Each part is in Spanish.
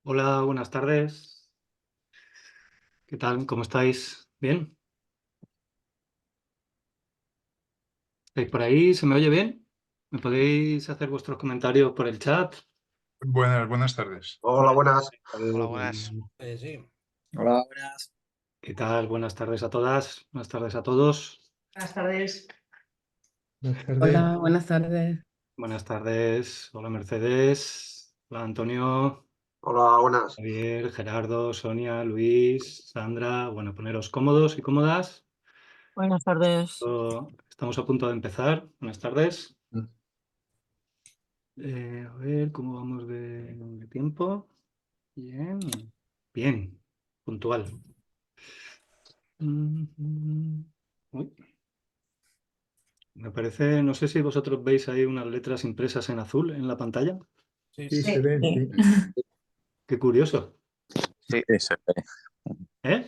Hola, buenas tardes. ¿Qué tal? ¿Cómo estáis? ¿Bien? ¿Estáis por ahí? ¿Se me oye bien? ¿Me podéis hacer vuestros comentarios por el chat? Buenas tardes. Hola, buenas. Hola, buenas. Sí. Hola, buenas. ¿Qué tal? Buenas tardes a todas. Buenas tardes a todos. Buenas tardes. Buenas tardes. Hola, buenas tardes. Buenas tardes. Hola, Mercedes. Hola, Antonio. Hola, buenas. Javier, Gerardo, Sonia, Luis, Sandra. Bueno, poneros cómodos y cómodas. Buenas tardes. Estamos a punto de empezar. Buenas tardes. Mm. A ver cómo vamos de tiempo. Bien. Bien. Puntual. Uy, me parece, no sé si vosotros veis ahí unas letras impresas en azul en la pantalla. Sí, se ven, sí. Qué curioso. Sí, Sí, se ve. ¿Eh?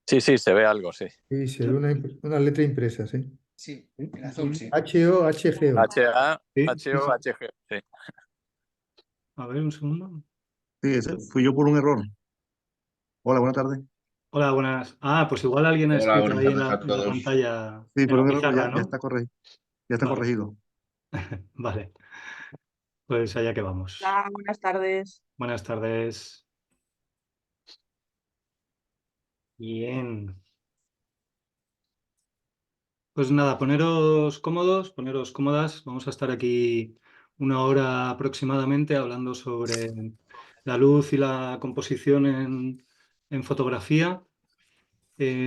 Sí, se ve algo, sí. Sí, se ve una letra impresa, sí. Sí, Sí, en azul, sí. H-O-H-G-O. H-A, sí, sí, sí. H-O-H-G, sí. A ver, un segundo. Sí, ese fui yo por un error. Hola, buenas tardes. Hola, buenas. Ah, pues igual alguien ha Hola, escrito buenas ahí tardes a en la todos. pantalla, Sí, en por la un error, pero pizarra, ya ¿no? está ya está Vale, corregido. vale. Pues allá que vamos. Hola, buenas tardes. Buenas tardes. Bien. Pues nada, poneros cómodos, poneros cómodas. Vamos a estar aquí una hora aproximadamente hablando sobre la luz y la composición en fotografía.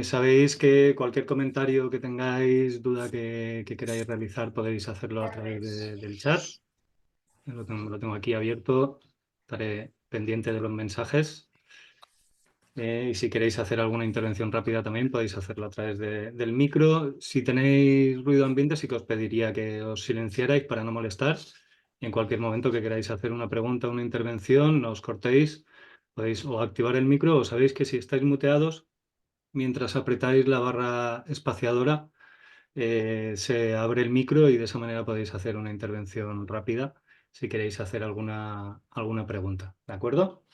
Sabéis que cualquier comentario que tengáis, duda que queráis realizar, podéis hacerlo a través del chat. Lo tengo aquí abierto. Estaré pendiente de los mensajes. Y si queréis hacer alguna intervención rápida también podéis hacerlo a través del micro. Si tenéis ruido ambiente, sí que os pediría que os silenciarais para no molestar. Y en cualquier momento que queráis hacer una pregunta o una intervención, no os cortéis. Podéis o activar el micro o sabéis que si estáis muteados, mientras apretáis la barra espaciadora, se abre el micro y de esa manera podéis hacer una intervención rápida si queréis hacer alguna pregunta. ¿De acuerdo?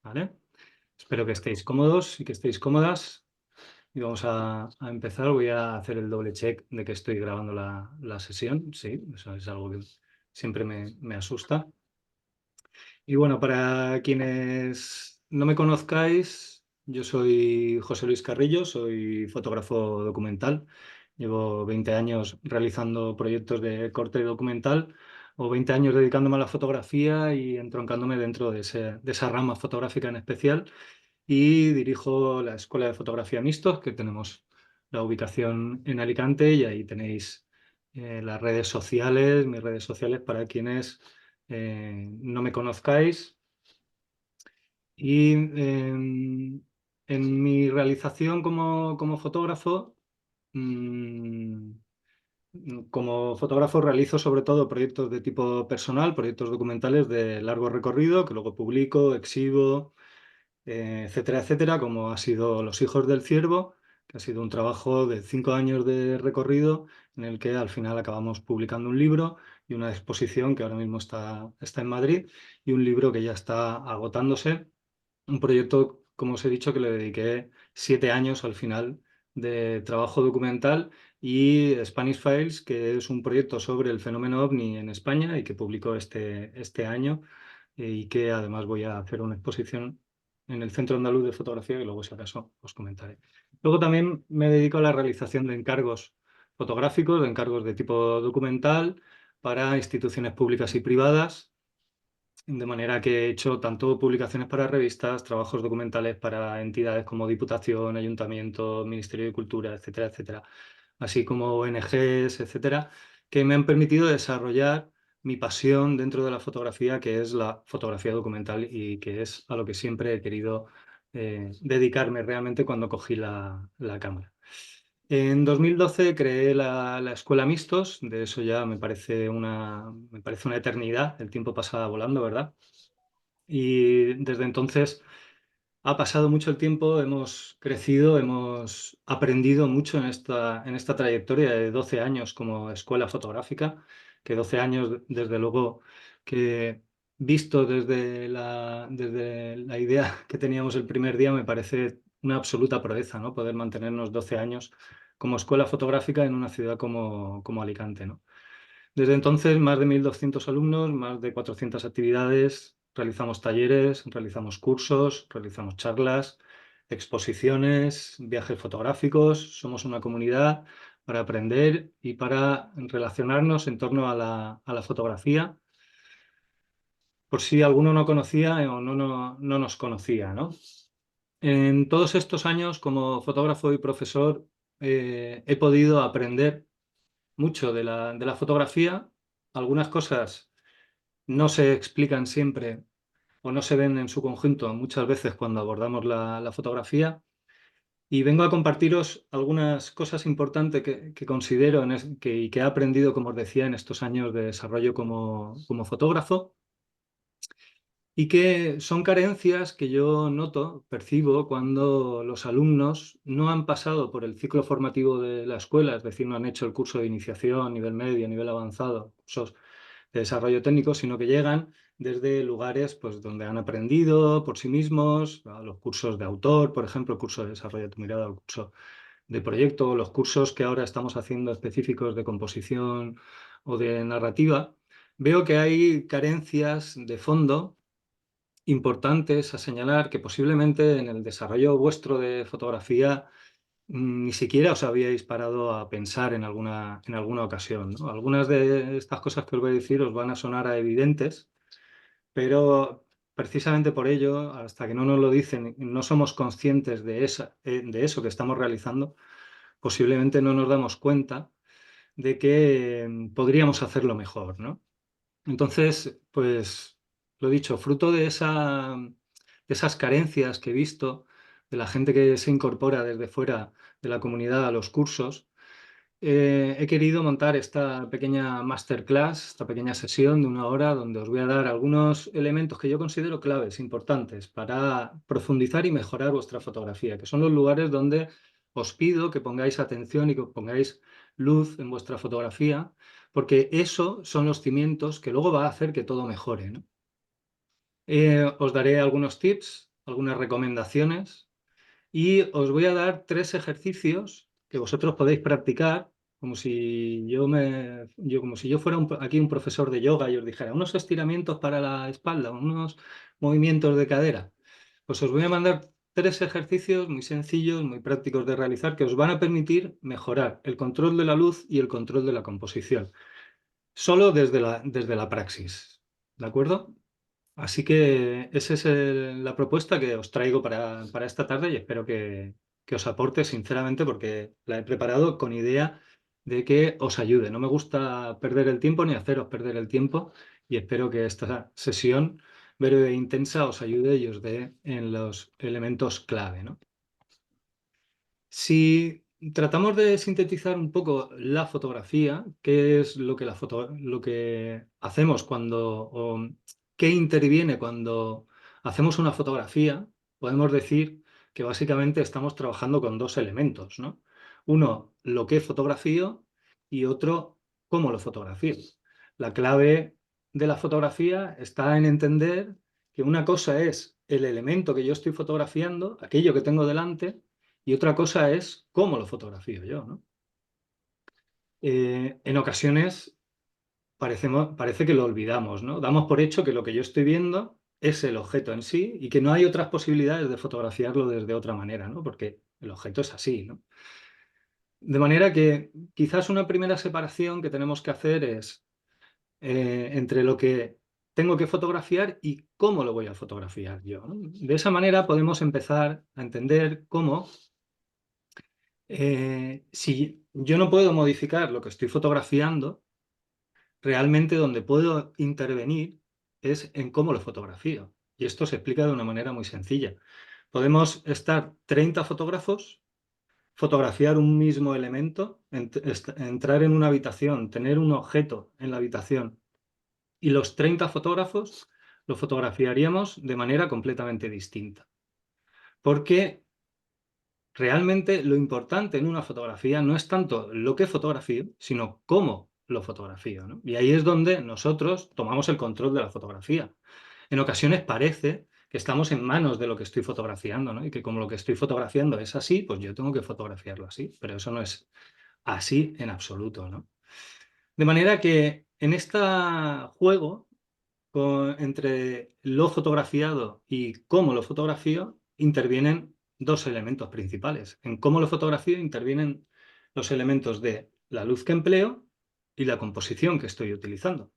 ¿Vale? Espero que estéis cómodos y que estéis cómodas. Y vamos a empezar. Voy a hacer el doble check de que estoy grabando la sesión. Sí, eso es algo que siempre me asusta. Y bueno, para quienes no me conozcáis, yo soy José Luis Carrillo, soy fotógrafo documental. Llevo 20 años realizando proyectos de corte documental o 20 años dedicándome a la fotografía y entroncándome dentro de esa rama fotográfica en especial y dirijo la Escuela de Fotografía Mixtos, que tenemos la ubicación en Alicante y ahí tenéis las redes sociales, mis redes sociales para quienes no me conozcáis. Y en mi realización como fotógrafo, mm, como fotógrafo realizo sobre todo proyectos de tipo personal, proyectos documentales de largo recorrido que luego publico, exhibo, etcétera, etcétera, como ha sido Los hijos del ciervo, que ha sido un trabajo de 5 años de recorrido en el que al final acabamos publicando un libro y una exposición que ahora mismo está en Madrid y un libro que ya está agotándose. Un proyecto, como os he dicho, que le dediqué 7 años al final de trabajo documental y Spanish Files, que es un proyecto sobre el fenómeno OVNI en España y que publicó este año y que además voy a hacer una exposición en el Centro Andaluz de Fotografía que luego, si acaso, os comentaré. Luego también me dedico a la realización de encargos fotográficos, de encargos de tipo documental para instituciones públicas y privadas, de manera que he hecho tanto publicaciones para revistas, trabajos documentales para entidades como Diputación, Ayuntamiento, Ministerio de Cultura, etcétera, etcétera, así como ONGs, etcétera, que me han permitido desarrollar mi pasión dentro de la fotografía, que es la fotografía documental y que es a lo que siempre he querido dedicarme realmente cuando cogí la cámara. En 2012 creé la Escuela Mixtos, de eso ya me parece una eternidad, el tiempo pasa volando, ¿verdad? Y desde entonces ha pasado mucho el tiempo, hemos crecido, hemos aprendido mucho en esta trayectoria de 12 años como escuela fotográfica, que 12 años desde luego que visto desde la idea que teníamos el primer día, me parece una absoluta proeza, ¿no? Poder mantenernos 12 años como escuela fotográfica en una ciudad como Alicante, ¿no? Desde entonces, más de 1.200 alumnos, más de 400 actividades, realizamos talleres, realizamos cursos, realizamos charlas, exposiciones, viajes fotográficos. Somos una comunidad para aprender y para relacionarnos en torno a la fotografía, por si alguno no conocía o no nos conocía, ¿no? En todos estos años, como fotógrafo y profesor, he podido aprender mucho de la fotografía. Algunas cosas no se explican siempre o no se ven en su conjunto muchas veces cuando abordamos la fotografía. Y vengo a compartiros algunas cosas importantes que considero y que he aprendido, como os decía, en estos años de desarrollo como fotógrafo, y que son carencias que yo noto, percibo, cuando los alumnos no han pasado por el ciclo formativo de la escuela, es decir, no han hecho el curso de iniciación, nivel medio, nivel avanzado, cursos de desarrollo técnico, sino que llegan desde lugares pues, donde han aprendido por sí mismos, a los cursos de autor, por ejemplo, el curso de desarrollo de tu mirada, el curso de proyecto, los cursos que ahora estamos haciendo específicos de composición o de narrativa. Veo que hay carencias de fondo importantes a señalar, que posiblemente en el desarrollo vuestro de fotografía ni siquiera os habíais parado a pensar en alguna ocasión, ¿no? Algunas de estas cosas que os voy a decir os van a sonar a evidentes, pero precisamente por ello, hasta que no nos lo dicen, no somos conscientes de eso que estamos realizando, posiblemente no nos damos cuenta de que podríamos hacerlo mejor, ¿no? Entonces, pues lo dicho, fruto de esas carencias que he visto de la gente que se incorpora desde fuera de la comunidad a los cursos, he querido montar esta pequeña masterclass, esta pequeña sesión de 1 hora, donde os voy a dar algunos elementos que yo considero claves, importantes, para profundizar y mejorar vuestra fotografía, que son los lugares donde os pido que pongáis atención y que pongáis luz en vuestra fotografía, porque eso son los cimientos que luego va a hacer que todo mejore, ¿no? Os daré algunos tips, algunas recomendaciones, y os voy a dar 3 ejercicios que vosotros podéis practicar como si como si yo fuera aquí un profesor de yoga y os dijera unos estiramientos para la espalda, unos movimientos de cadera. Pues os voy a mandar 3 ejercicios muy sencillos, muy prácticos de realizar, que os van a permitir mejorar el control de la luz y el control de la composición, solo desde la praxis. ¿De acuerdo? Así que esa es la propuesta que os traigo para esta tarde, y espero que os aporte sinceramente, porque la he preparado con idea de que os ayude. No me gusta perder el tiempo ni haceros perder el tiempo, y espero que esta sesión breve e intensa os ayude y os dé en los elementos clave, ¿no? Si tratamos de sintetizar un poco la fotografía, qué es lo que hacemos o qué interviene cuando hacemos una fotografía, podemos decir que básicamente estamos trabajando con 2 elementos, ¿no? Uno, lo que fotografío, y otro, cómo lo fotografío. La clave de la fotografía está en entender que una cosa es el elemento que yo estoy fotografiando, aquello que tengo delante, y otra cosa es cómo lo fotografío yo, ¿no? En ocasiones parece que lo olvidamos, ¿no? Damos por hecho que lo que yo estoy viendo es el objeto en sí y que no hay otras posibilidades de fotografiarlo desde otra manera, ¿no? Porque el objeto es así, ¿no? De manera que quizás una primera separación que tenemos que hacer es entre lo que tengo que fotografiar y cómo lo voy a fotografiar yo, ¿no? De esa manera podemos empezar a entender cómo si yo no puedo modificar lo que estoy fotografiando, realmente donde puedo intervenir es en cómo lo fotografío. Y esto se explica de una manera muy sencilla. Podemos estar 30 fotógrafos, fotografiar un mismo elemento, entrar en una habitación, tener un objeto en la habitación, y los 30 fotógrafos lo fotografiaríamos de manera completamente distinta. Porque realmente lo importante en una fotografía no es tanto lo que fotografío, sino cómo lo fotografío, ¿no? Y ahí es donde nosotros tomamos el control de la fotografía. En ocasiones parece que estamos en manos de lo que estoy fotografiando, ¿no? Y que como lo que estoy fotografiando es así, pues yo tengo que fotografiarlo así, pero eso no es así en absoluto, ¿no? De manera que en este juego entre lo fotografiado y cómo lo fotografío intervienen dos elementos principales. En cómo lo fotografío intervienen los elementos de la luz que empleo y la composición que estoy utilizando.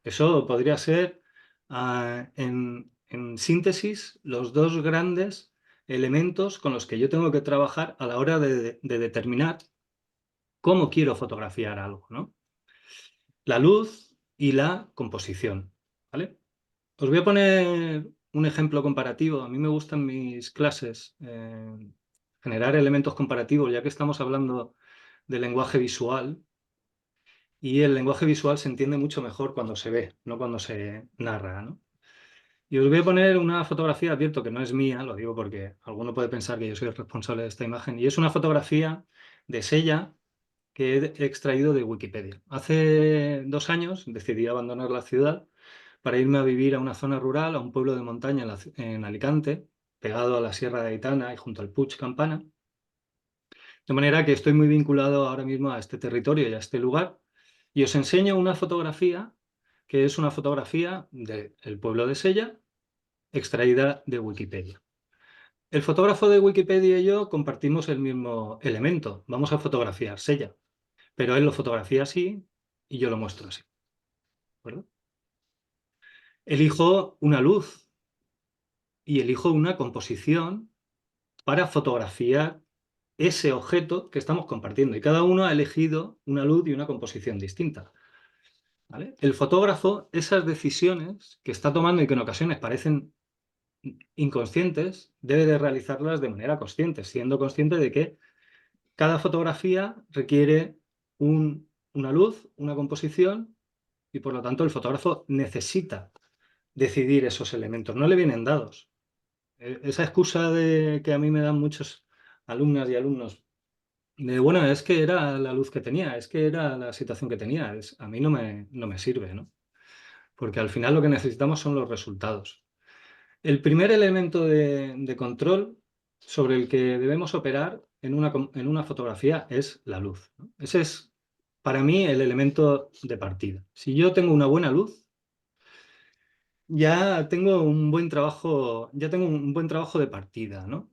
Eso podría ser, en síntesis, los dos grandes elementos con los que yo tengo que trabajar a la hora de determinar cómo quiero fotografiar algo, ¿no? La luz y la composición, ¿vale? Os voy a poner un ejemplo comparativo. A mí me gustan mis clases generar elementos comparativos, ya que estamos hablando de lenguaje visual, y el lenguaje visual se entiende mucho mejor cuando se ve, no cuando se narra, ¿no? Y os voy a poner una fotografía, advierto que no es mía, lo digo porque alguno puede pensar que yo soy el responsable de esta imagen, y es una fotografía de Sella que he extraído de Wikipedia. Hace 2 años decidí abandonar la ciudad para irme a vivir a una zona rural, a un pueblo de montaña en Alicante, pegado a la Sierra de Aitana y junto al Puig Campana. De manera que estoy muy vinculado ahora mismo a este territorio y a este lugar. Y os enseño una fotografía que es una fotografía del pueblo de Sella, extraída de Wikipedia. El fotógrafo de Wikipedia y yo compartimos el mismo elemento. Vamos a fotografiar Sella, pero él lo fotografía así y yo lo muestro así. ¿De acuerdo? Elijo una luz y elijo una composición para fotografiar ese objeto que estamos compartiendo. Y cada uno ha elegido una luz y una composición distinta, ¿vale? El fotógrafo, esas decisiones que está tomando y que en ocasiones parecen inconscientes, debe de realizarlas de manera consciente, siendo consciente de que cada fotografía requiere una luz, una composición, y por lo tanto el fotógrafo necesita decidir esos elementos, no le vienen dados. Esa excusa de que a mí me dan muchos alumnas y alumnos de, bueno, es que era la luz que tenía, es que era la situación que tenía, a mí no me sirve, ¿no? Porque al final lo que necesitamos son los resultados. El primer elemento de control sobre el que debemos operar en una fotografía es la luz, ¿no? Ese es, para mí, el elemento de partida. Si yo tengo una buena luz, ya tengo un buen trabajo de partida, ¿no?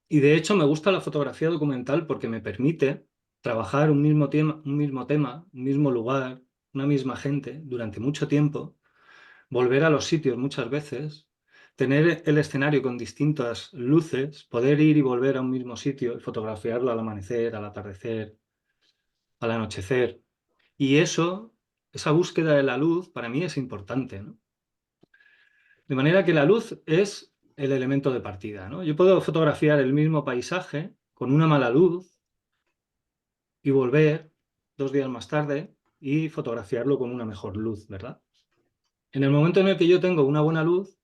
Y de hecho me gusta la fotografía documental porque me permite trabajar un mismo tema, un mismo lugar, una misma gente durante mucho tiempo, volver a los sitios muchas veces, tener el escenario con distintas luces, poder ir y volver a un mismo sitio y fotografiarlo al amanecer, al atardecer, al anochecer. Y esa búsqueda de la luz para mí es importante, ¿no? De manera que la luz es el elemento de partida, ¿no? Yo puedo fotografiar el mismo paisaje con una mala luz y volver 2 días más tarde y fotografiarlo con una mejor luz, ¿verdad? En el momento en el que yo tengo una buena luz,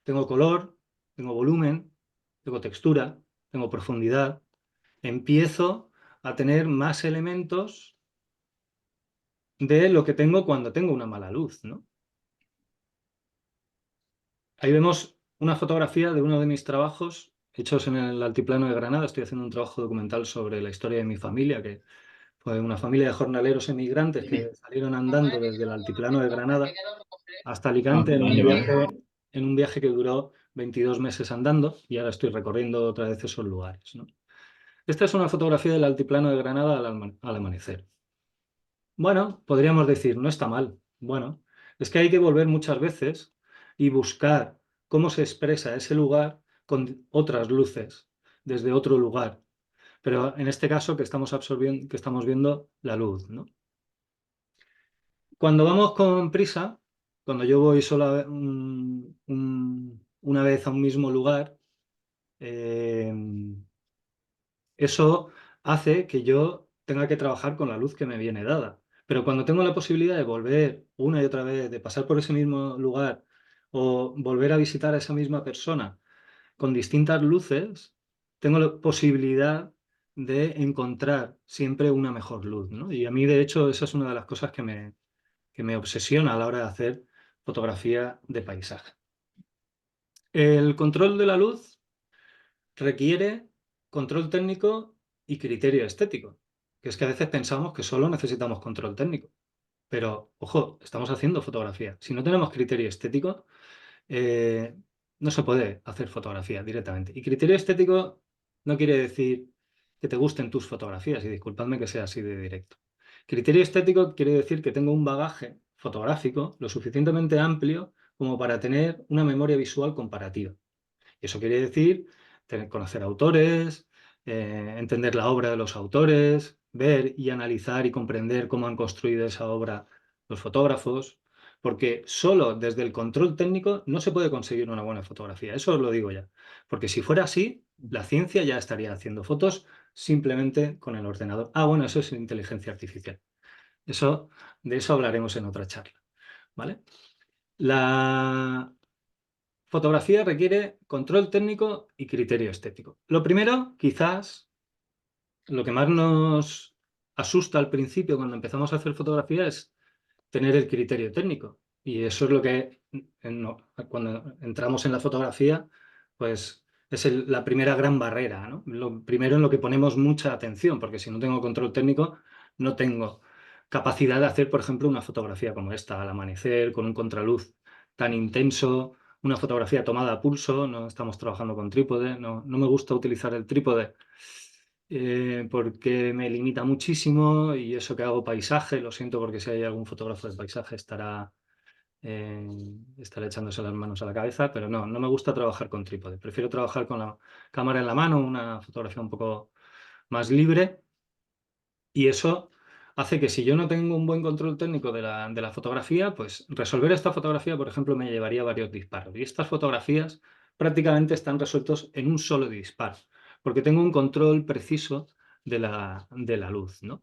tengo color, tengo volumen, tengo textura, tengo profundidad, empiezo a tener más elementos de lo que tengo cuando tengo una mala luz, ¿no? Ahí vemos una fotografía de uno de mis trabajos hechos en el Altiplano de Granada. Estoy haciendo un trabajo documental sobre la historia de mi familia, que fue una familia de jornaleros emigrantes que salieron andando desde el Altiplano de Granada hasta Alicante en un viaje que duró 22 meses andando, y ahora estoy recorriendo otra vez esos lugares, ¿no? Esta es una fotografía del Altiplano de Granada al amanecer. Bueno, podríamos decir, no está mal. Bueno, es que hay que volver muchas veces y buscar cómo se expresa ese lugar con otras luces, desde otro lugar. Pero en este caso que estamos viendo la luz, ¿no? Cuando vamos con prisa, cuando yo voy sola una vez a un mismo lugar, eso hace que yo tenga que trabajar con la luz que me viene dada. Pero cuando tengo la posibilidad de volver una y otra vez, de pasar por ese mismo lugar o volver a visitar a esa misma persona con distintas luces, tengo la posibilidad de encontrar siempre una mejor luz, ¿no? Y a mí, de hecho, esa es una de las cosas que me obsesiona a la hora de hacer fotografía de paisaje. El control de la luz requiere control técnico y criterio estético, que es que a veces pensamos que solo necesitamos control técnico. Pero, ojo, estamos haciendo fotografía. Si no tenemos criterio estético, no se puede hacer fotografía directamente. Y criterio estético no quiere decir que te gusten tus fotografías, y disculpadme que sea así de directo. Criterio estético quiere decir que tengo un bagaje fotográfico lo suficientemente amplio como para tener una memoria visual comparativa. Y eso quiere decir conocer autores, entender la obra de los autores, ver y analizar y comprender cómo han construido esa obra los fotógrafos, porque solo desde el control técnico no se puede conseguir una buena fotografía. Eso os lo digo ya. Porque si fuera así, la ciencia ya estaría haciendo fotos simplemente con el ordenador. Ah, bueno, eso es inteligencia artificial. De eso hablaremos en otra charla, ¿vale? La fotografía requiere control técnico y criterio estético. Lo primero, quizás, lo que más nos asusta al principio cuando empezamos a hacer fotografía es tener el criterio técnico. Y eso es lo que, cuando entramos en la fotografía, pues es la primera gran barrera, ¿no? Lo primero en lo que ponemos mucha atención, porque si no tengo control técnico, no tengo capacidad de hacer, por ejemplo, una fotografía como esta, al amanecer, con un contraluz tan intenso, una fotografía tomada a pulso, no estamos trabajando con trípode, no me gusta utilizar el trípode porque me limita muchísimo, y eso que hago paisaje, lo siento porque si hay algún fotógrafo de paisaje estará echándose las manos a la cabeza, pero no me gusta trabajar con trípode, prefiero trabajar con la cámara en la mano, una fotografía un poco más libre, y eso hace que si yo no tengo un buen control técnico de la fotografía, pues resolver esta fotografía, por ejemplo, me llevaría varios disparos. Y estas fotografías prácticamente están resueltos en un solo disparo, porque tengo un control preciso de la luz, ¿no?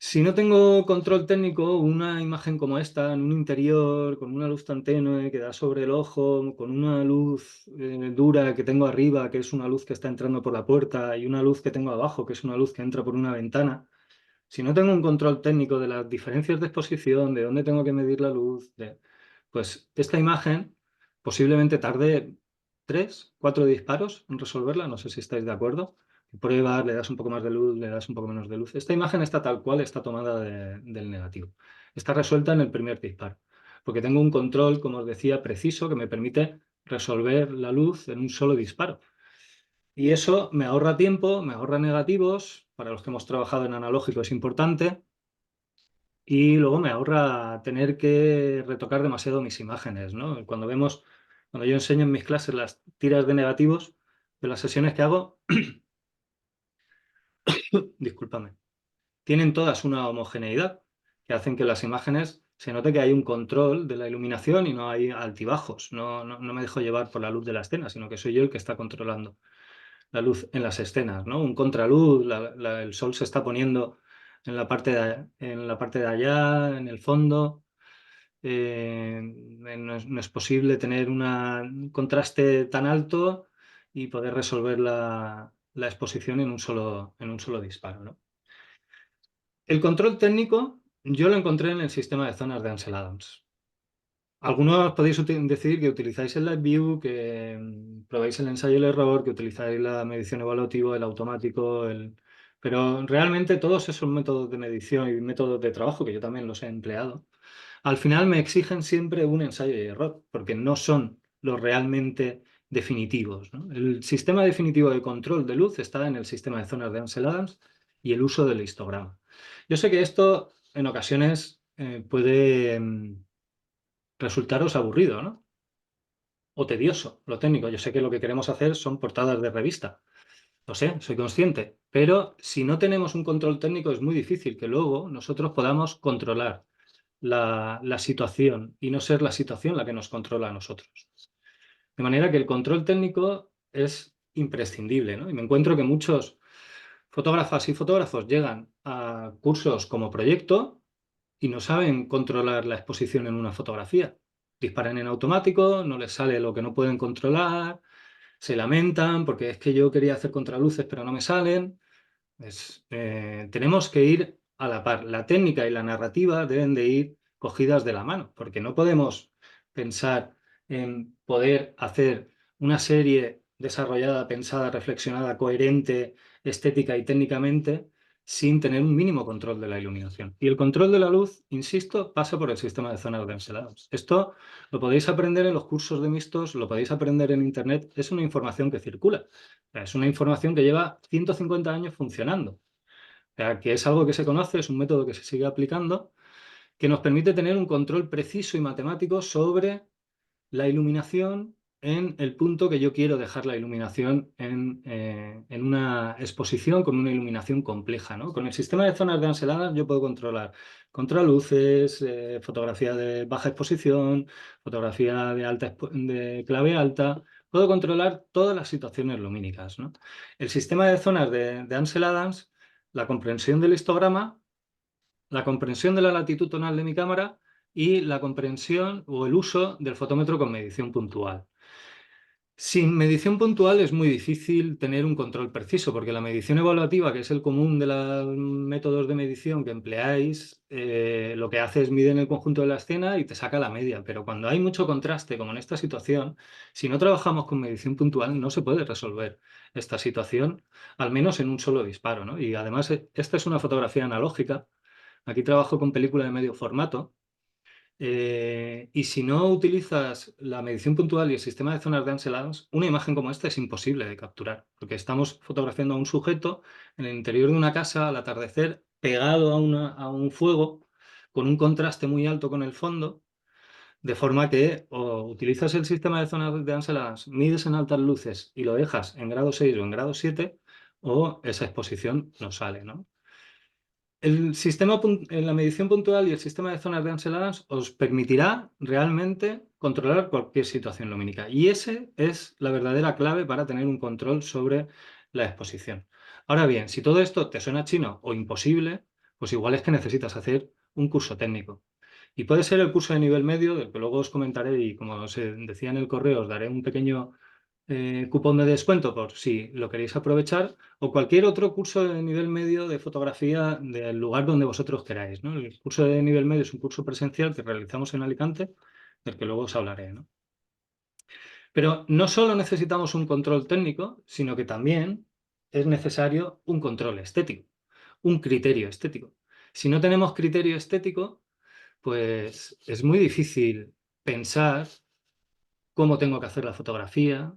Si no tengo control técnico, una imagen como esta, en un interior, con una luz tan tenue que da sobre el ojo, con una luz dura que tengo arriba, que es una luz que está entrando por la puerta, y una luz que tengo abajo, que es una luz que entra por una ventana, si no tengo un control técnico de las diferencias de exposición, de dónde tengo que medir la luz, pues esta imagen posiblemente tarde 3, 4 disparos en resolverla, no sé si estáis de acuerdo. Pruebas, le das un poco más de luz, le das un poco menos de luz. Esta imagen está tal cual, está tomada del negativo. Está resuelta en el primer disparo, porque tengo un control, como os decía, preciso, que me permite resolver la luz en un solo disparo. Y eso me ahorra tiempo, me ahorra negativos, para los que hemos trabajado en analógico es importante, y luego me ahorra tener que retocar demasiado mis imágenes, ¿no? Cuando yo enseño en mis clases las tiras de negativos de las sesiones que hago, discúlpame, tienen todas una homogeneidad que hacen que las imágenes se note que hay un control de la iluminación y no hay altibajos. No me dejo llevar por la luz de la escena, sino que soy yo el que está controlando la luz en las escenas, ¿no? Un contraluz, el sol se está poniendo en la parte de allá, en el fondo. No es posible tener un contraste tan alto y poder resolver la exposición en un solo disparo, ¿no? El control técnico yo lo encontré en el sistema de zonas de Ansel Adams. Algunos podéis decir que utilizáis el Live View, que probáis el ensayo y el error, que utilizáis la medición evaluativa, el automático, pero realmente todos esos métodos de medición y métodos de trabajo, que yo también los he empleado, al final me exigen siempre un ensayo y error, porque no son los realmente definitivos, ¿no? El sistema definitivo de control de luz está en el sistema de zonas de Ansel Adams y el uso del histograma. Yo sé que esto en ocasiones puede resultaros aburrido, ¿no? O tedioso, lo técnico. Yo sé que lo que queremos hacer son portadas de revista. Lo sé, soy consciente. Pero si no tenemos un control técnico es muy difícil que luego nosotros podamos controlar la situación y no ser la situación la que nos controla a nosotros. De manera que el control técnico es imprescindible, ¿no? Y me encuentro que muchos fotógrafas y fotógrafos llegan a cursos como proyecto y no saben controlar la exposición en una fotografía. Disparan en automático, no les sale lo que no pueden controlar, se lamentan porque es que yo quería hacer contraluces pero no me salen. Tenemos que ir a la par. La técnica y la narrativa deben de ir cogidas de la mano, porque no podemos pensar en poder hacer una serie desarrollada, pensada, reflexionada, coherente, estética y técnicamente, sin tener un mínimo control de la iluminación. Y el control de la luz, insisto, pasa por el sistema de zonas de Ansel Adams. Esto lo podéis aprender en los cursos de mixtos, lo podéis aprender en Internet, es una información que circula. Es una información que lleva 150 años funcionando. O sea, que es algo que se conoce, es un método que se sigue aplicando, que nos permite tener un control preciso y matemático sobre la iluminación en el punto que yo quiero dejar la iluminación en una exposición con una iluminación compleja, ¿no? Con el sistema de zonas de Ansel Adams yo puedo controlar contraluces, fotografía de baja exposición, fotografía de clave alta, puedo controlar todas las situaciones lumínicas, ¿no? El sistema de zonas de Ansel Adams, la comprensión del histograma, la comprensión de la latitud tonal de mi cámara y la comprensión o el uso del fotómetro con medición puntual. Sin medición puntual es muy difícil tener un control preciso, porque la medición evaluativa, que es el común de los métodos de medición que empleáis, lo que hace es medir en el conjunto de la escena y te saca la media. Pero cuando hay mucho contraste, como en esta situación, si no trabajamos con medición puntual, no se puede resolver esta situación, al menos en un solo disparo, ¿no? Y además, esta es una fotografía analógica. Aquí trabajo con película de medio formato. Y si no utilizas la medición puntual y el sistema de zonas de Ansel Adams, una imagen como esta es imposible de capturar, porque estamos fotografiando a un sujeto en el interior de una casa al atardecer, pegado a un fuego, con un contraste muy alto con el fondo, de forma que o utilizas el sistema de zonas de Ansel Adams, mides en altas luces y lo dejas en grado 6 o en grado 7, o esa exposición no sale, ¿no? La medición puntual y el sistema de zonas de Ansel Adams os permitirá realmente controlar cualquier situación lumínica. Y ese es la verdadera clave para tener un control sobre la exposición. Ahora bien, si todo esto te suena chino o imposible, pues igual es que necesitas hacer un curso técnico. Y puede ser el curso de nivel medio, del que luego os comentaré y como os decía en el correo, os daré un pequeño cupón de descuento por si lo queréis aprovechar, o cualquier otro curso de nivel medio de fotografía del lugar donde vosotros queráis, ¿no? El curso de nivel medio es un curso presencial que realizamos en Alicante, del que luego os hablaré, ¿no? Pero no solo necesitamos un control técnico, sino que también es necesario un control estético, un criterio estético. Si no tenemos criterio estético, pues es muy difícil pensar cómo tengo que hacer la fotografía,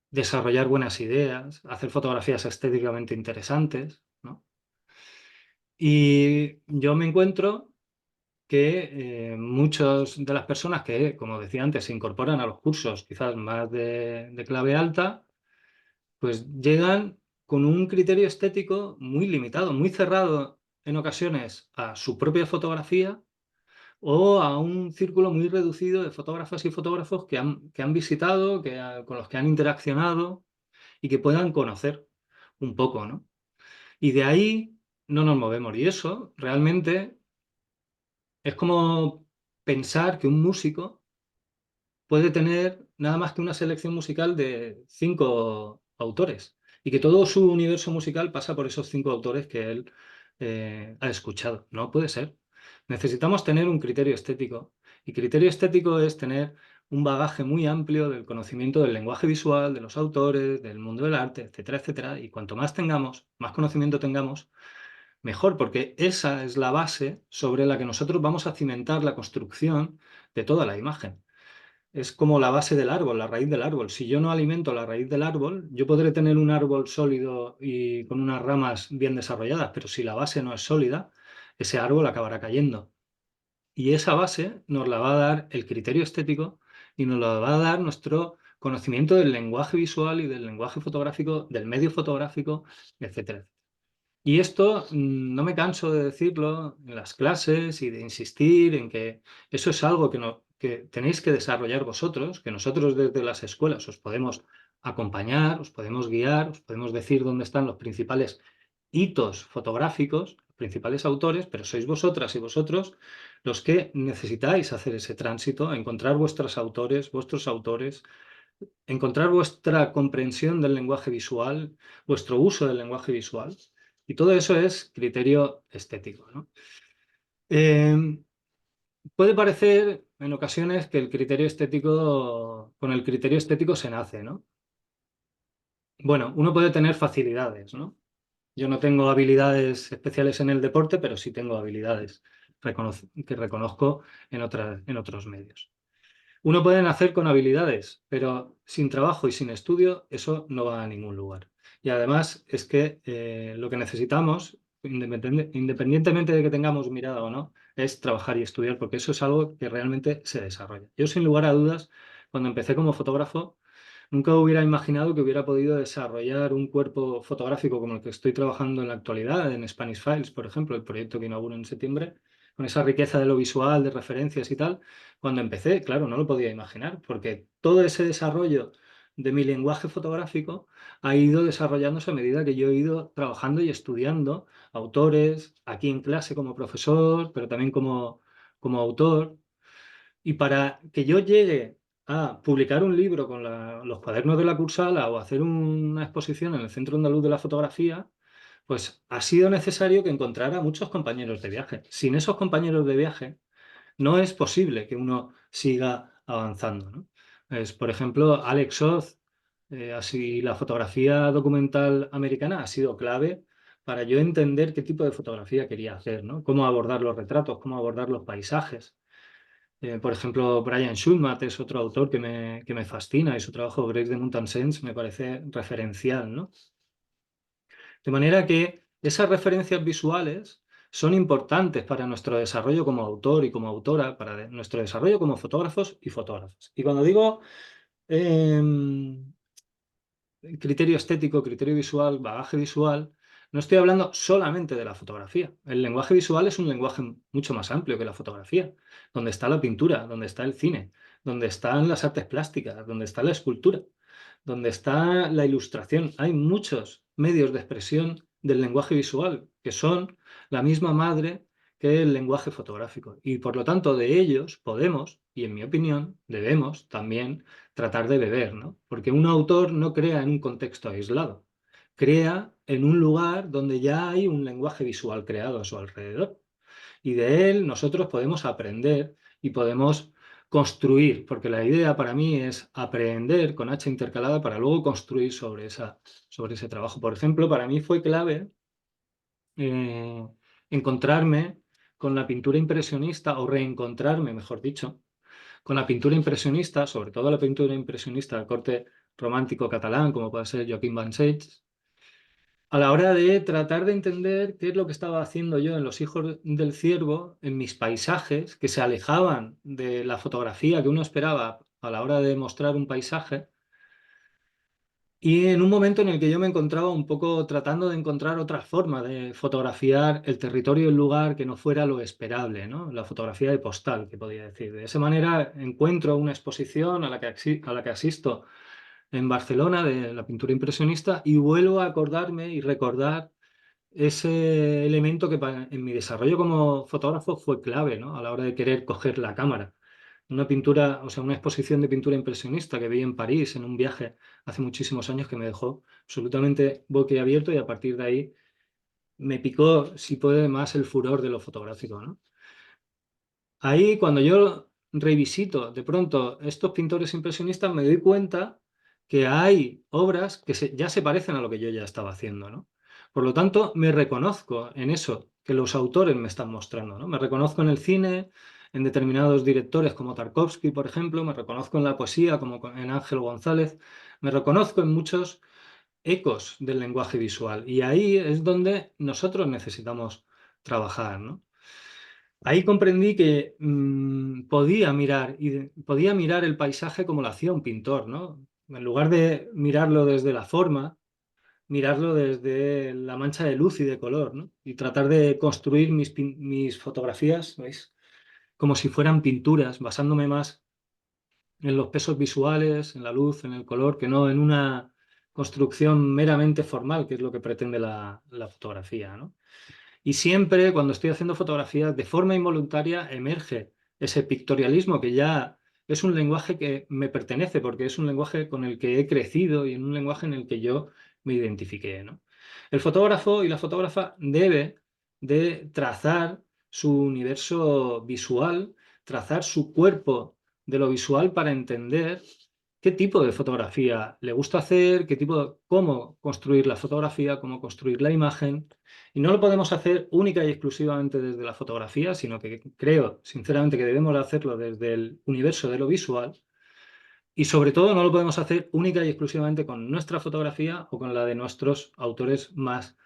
desarrollar buenas ideas, hacer fotografías estéticamente interesantes, ¿no? Y yo me encuentro que muchas de las personas que, como decía antes, se incorporan a los cursos quizás más de clave alta, pues llegan con un criterio estético muy limitado, muy cerrado en ocasiones a su propia fotografía o a un círculo muy reducido de fotógrafas y fotógrafos que han visitado, con los que han interaccionado y que puedan conocer un poco, ¿no? Y de ahí no nos movemos. Y eso realmente es como pensar que un músico puede tener nada más que una selección musical de 5 autores y que todo su universo musical pasa por esos 5 autores que él ha escuchado. No puede ser. Necesitamos tener un criterio estético. Y criterio estético es tener un bagaje muy amplio del conocimiento del lenguaje visual, de los autores, del mundo del arte, etcétera, etcétera. Y cuanto más tengamos, más conocimiento tengamos, mejor, porque esa es la base sobre la que nosotros vamos a cimentar la construcción de toda la imagen. Es como la base del árbol, la raíz del árbol. Si yo no alimento la raíz del árbol, yo podré tener un árbol sólido y con unas ramas bien desarrolladas, pero si la base no es sólida, ese árbol acabará cayendo. Y esa base nos la va a dar el criterio estético y nos la va a dar nuestro conocimiento del lenguaje visual y del lenguaje fotográfico, del medio fotográfico, etcétera. Y esto no me canso de decirlo en las clases y de insistir en que eso es algo que tenéis que desarrollar vosotros, que nosotros desde las escuelas os podemos acompañar, os podemos guiar, os podemos decir dónde están los principales hitos fotográficos, los principales autores, pero sois vosotras y vosotros los que necesitáis hacer ese tránsito, encontrar vuestros autores, encontrar vuestra comprensión del lenguaje visual, vuestro uso del lenguaje visual, y todo eso es criterio estético, ¿no? Puede parecer en ocasiones que con el criterio estético se nace, ¿no? Bueno, uno puede tener facilidades, ¿no? Yo no tengo habilidades especiales en el deporte, pero sí tengo habilidades que reconozco en otros medios. Uno puede nacer con habilidades, pero sin trabajo y sin estudio, eso no va a ningún lugar. Y además es que lo que necesitamos, independientemente de que tengamos mirada o no, es trabajar y estudiar, porque eso es algo que realmente se desarrolla. Yo, sin lugar a dudas, cuando empecé como fotógrafo, nunca hubiera imaginado que hubiera podido desarrollar un cuerpo fotográfico como el que estoy trabajando en la actualidad, en Spanish Files, por ejemplo, el proyecto que inauguro en septiembre, con esa riqueza de lo visual, de referencias y tal. Cuando empecé, claro, no lo podía imaginar, porque todo ese desarrollo de mi lenguaje fotográfico ha ido desarrollándose a medida que yo he ido trabajando y estudiando autores, aquí en clase como profesor, pero también como autor. Y para que yo llegue a publicar un libro con los cuadernos de la Cursala o hacer una exposición en el Centro Andaluz de la Fotografía, pues ha sido necesario que encontrara muchos compañeros de viaje. Sin esos compañeros de viaje, no es posible que uno siga avanzando, ¿no? Por ejemplo, Alex Oz, así la fotografía documental americana ha sido clave para yo entender qué tipo de fotografía quería hacer, ¿no? Cómo abordar los retratos, cómo abordar los paisajes. Por ejemplo, Brian Schulmat es otro autor que me fascina y su trabajo Break the Mountain Sense me parece referencial, ¿no? De manera que esas referencias visuales son importantes para nuestro desarrollo como autor y como autora, para nuestro desarrollo como fotógrafos y fotógrafas. Y cuando digo criterio estético, criterio visual, bagaje visual, no estoy hablando solamente de la fotografía. El lenguaje visual es un lenguaje mucho más amplio que la fotografía, donde está la pintura, donde está el cine, donde están las artes plásticas, donde está la escultura, donde está la ilustración. Hay muchos medios de expresión del lenguaje visual que son la misma madre que el lenguaje fotográfico. Y por lo tanto, de ellos podemos, y en mi opinión, debemos también tratar de beber, ¿no? Porque un autor no crea en un contexto aislado, crea en un lugar donde ya hay un lenguaje visual creado a su alrededor. Y de él nosotros podemos aprender y podemos construir, porque la idea para mí es aprender con H intercalada para luego construir sobre ese trabajo. Por ejemplo, para mí fue clave encontrarme con la pintura impresionista, o reencontrarme, mejor dicho, con la pintura impresionista, sobre todo la pintura impresionista del corte romántico catalán, como puede ser Joaquim van Seix, a la hora de tratar de entender qué es lo que estaba haciendo yo en Los Hijos del Ciervo, en mis paisajes, que se alejaban de la fotografía que uno esperaba a la hora de mostrar un paisaje, y en un momento en el que yo me encontraba un poco tratando de encontrar otra forma de fotografiar el territorio y el lugar que no fuera lo esperable, ¿no? La fotografía de postal, que podía decir. De esa manera encuentro una exposición a la que asisto en Barcelona de la pintura impresionista y vuelvo a acordarme y recordar ese elemento que en mi desarrollo como fotógrafo fue clave, ¿no? A la hora de querer coger la cámara. Una pintura, o sea, una exposición de pintura impresionista que vi en París en un viaje hace muchísimos años que me dejó absolutamente boquiabierto, y a partir de ahí me picó, si puede, más el furor de lo fotográfico, ¿no? Ahí, cuando yo revisito de pronto estos pintores impresionistas, me doy cuenta que hay obras que ya se parecen a lo que yo ya estaba haciendo, ¿no? Por lo tanto, me reconozco en eso que los autores me están mostrando, ¿no? Me reconozco en el cine, en determinados directores como Tarkovsky, por ejemplo, me reconozco en la poesía como en Ángel González, me reconozco en muchos ecos del lenguaje visual, y ahí es donde nosotros necesitamos trabajar, ¿no? Ahí comprendí que podía mirar el paisaje como lo hacía un pintor, ¿no? En lugar de mirarlo desde la forma, mirarlo desde la mancha de luz y de color, ¿no? Y tratar de construir mis fotografías, ¿veis? Como si fueran pinturas, basándome más en los pesos visuales, en la luz, en el color, que no en una construcción meramente formal, que es lo que pretende la fotografía, ¿no? Y siempre, cuando estoy haciendo fotografías, de forma involuntaria emerge ese pictorialismo que ya es un lenguaje que me pertenece porque es un lenguaje con el que he crecido y en un lenguaje en el que yo me identifiqué, ¿no? El fotógrafo y la fotógrafa debe de trazar su universo visual, trazar su cuerpo de lo visual para entender qué tipo de fotografía le gusta hacer, cómo construir la fotografía, cómo construir la imagen. Y no lo podemos hacer única y exclusivamente desde la fotografía, sino que creo, sinceramente, que debemos hacerlo desde el universo de lo visual. Y sobre todo no lo podemos hacer única y exclusivamente con nuestra fotografía o con la de nuestros autores más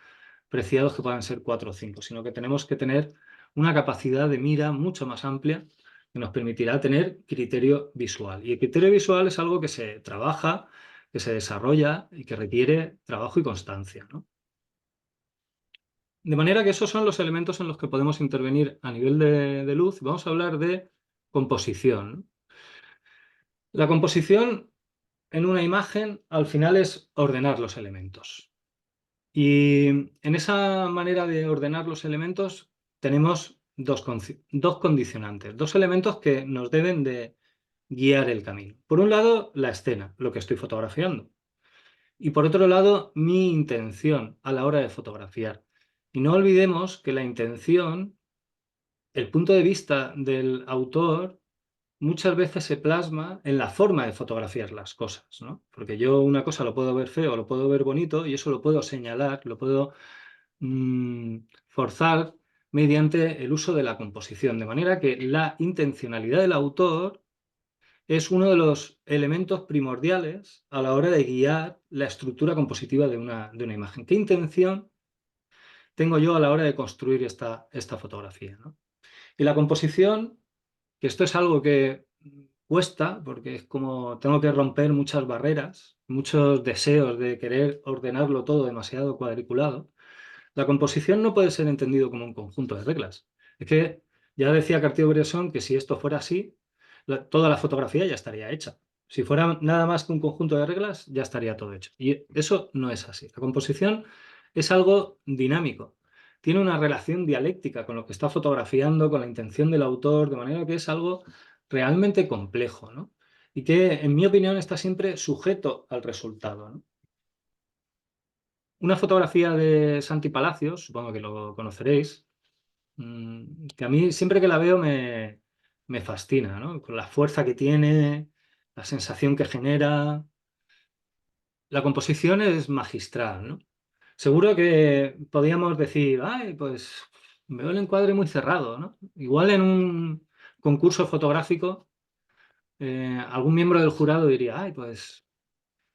preciados, que puedan ser 4 o 5, sino que tenemos que tener una capacidad de mira mucho más amplia que nos permitirá tener criterio visual. Y el criterio visual es algo que se trabaja, que se desarrolla y que requiere trabajo y constancia, ¿no? De manera que esos son los elementos en los que podemos intervenir a nivel de luz. Vamos a hablar de composición, ¿no? La composición en una imagen al final es ordenar los elementos. Y en esa manera de ordenar los elementos tenemos dos condicionantes, dos elementos que nos deben de guiar el camino. Por un lado, la escena, lo que estoy fotografiando. Y por otro lado, mi intención a la hora de fotografiar. Y no olvidemos que la intención, el punto de vista del autor, muchas veces se plasma en la forma de fotografiar las cosas, ¿no? Porque yo una cosa lo puedo ver feo, lo puedo ver bonito y eso lo puedo señalar, lo puedo forzar mediante el uso de la composición. De manera que la intencionalidad del autor es uno de los elementos primordiales a la hora de guiar la estructura compositiva de una imagen. ¿Qué intención tengo yo a la hora de construir esta fotografía, ¿no? Y la composición, que esto es algo que cuesta, porque es como tengo que romper muchas barreras, muchos deseos de querer ordenarlo todo demasiado cuadriculado. La composición no puede ser entendido como un conjunto de reglas. Es que ya decía Cartier-Bresson que si esto fuera así, toda la fotografía ya estaría hecha. Si fuera nada más que un conjunto de reglas, ya estaría todo hecho. Y eso no es así. La composición es algo dinámico. Tiene una relación dialéctica con lo que está fotografiando, con la intención del autor, de manera que es algo realmente complejo, ¿no? Y que, en mi opinión, está siempre sujeto al resultado, ¿no? Una fotografía de Santi Palacios, supongo que lo conoceréis, que a mí siempre que la veo me fascina, ¿no? Con la fuerza que tiene, la sensación que genera. La composición es magistral, ¿no? Seguro que podríamos decir, ay, pues veo el encuadre muy cerrado, ¿no? Igual en un concurso fotográfico, algún miembro del jurado diría, ay, pues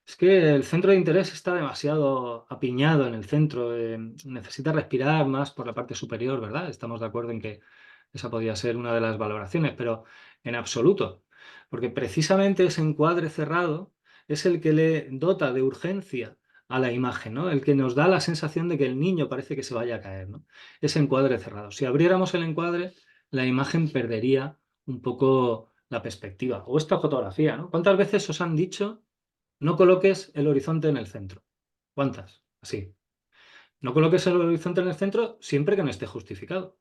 es que el centro de interés está demasiado apiñado en el centro, necesita respirar más por la parte superior, ¿verdad? Estamos de acuerdo en que esa podría ser una de las valoraciones, pero en absoluto, porque precisamente ese encuadre cerrado es el que le dota de urgencia a la imagen, ¿no? El que nos da la sensación de que el niño parece que se vaya a caer, ¿no? Ese encuadre cerrado. Si abriéramos el encuadre, la imagen perdería un poco la perspectiva. O esta fotografía, ¿no? ¿Cuántas veces os han dicho no coloques el horizonte en el centro? ¿Cuántas? Así. No coloques el horizonte en el centro siempre que no esté justificado.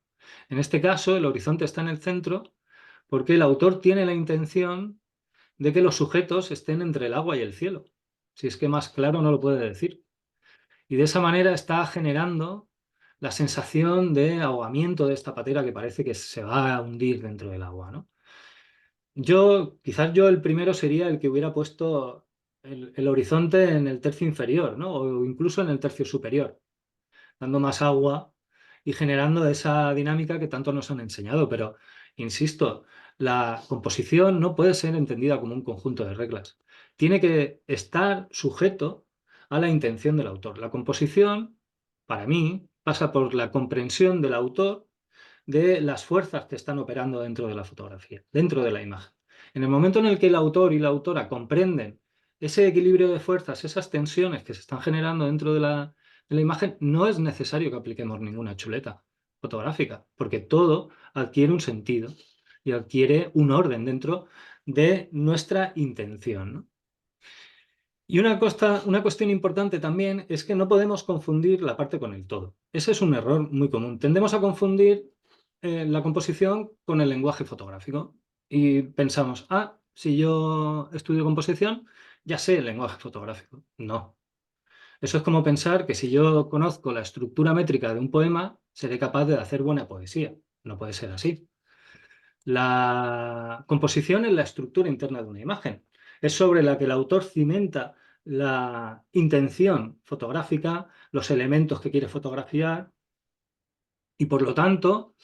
En este caso, el horizonte está en el centro porque el autor tiene la intención de que los sujetos estén entre el agua y el cielo. Si es que más claro no lo puede decir. Y de esa manera está generando la sensación de ahogamiento de esta patera que parece que se va a hundir dentro del agua, ¿no? Quizás yo el primero sería el que hubiera puesto el horizonte en el tercio inferior, ¿no? O incluso en el tercio superior, dando más agua y generando esa dinámica que tanto nos han enseñado. Pero, insisto, la composición no puede ser entendida como un conjunto de reglas. Tiene que estar sujeto a la intención del autor. La composición, para mí, pasa por la comprensión del autor de las fuerzas que están operando dentro de la fotografía, dentro de la imagen. En el momento en el que el autor y la autora comprenden ese equilibrio de fuerzas, esas tensiones que se están generando dentro de la imagen, no es necesario que apliquemos ninguna chuleta fotográfica, porque todo adquiere un sentido y adquiere un orden dentro de nuestra intención, ¿no? Y una cuestión importante también es que no podemos confundir la parte con el todo. Ese es un error muy común. Tendemos a confundir la composición con el lenguaje fotográfico y pensamos, si yo estudio composición, ya sé el lenguaje fotográfico. No. Eso es como pensar que si yo conozco la estructura métrica de un poema, seré capaz de hacer buena poesía. No puede ser así. La composición es la estructura interna de una imagen. Es sobre la que el autor cimenta la intención fotográfica, los elementos que quiere fotografiar y, por lo tanto,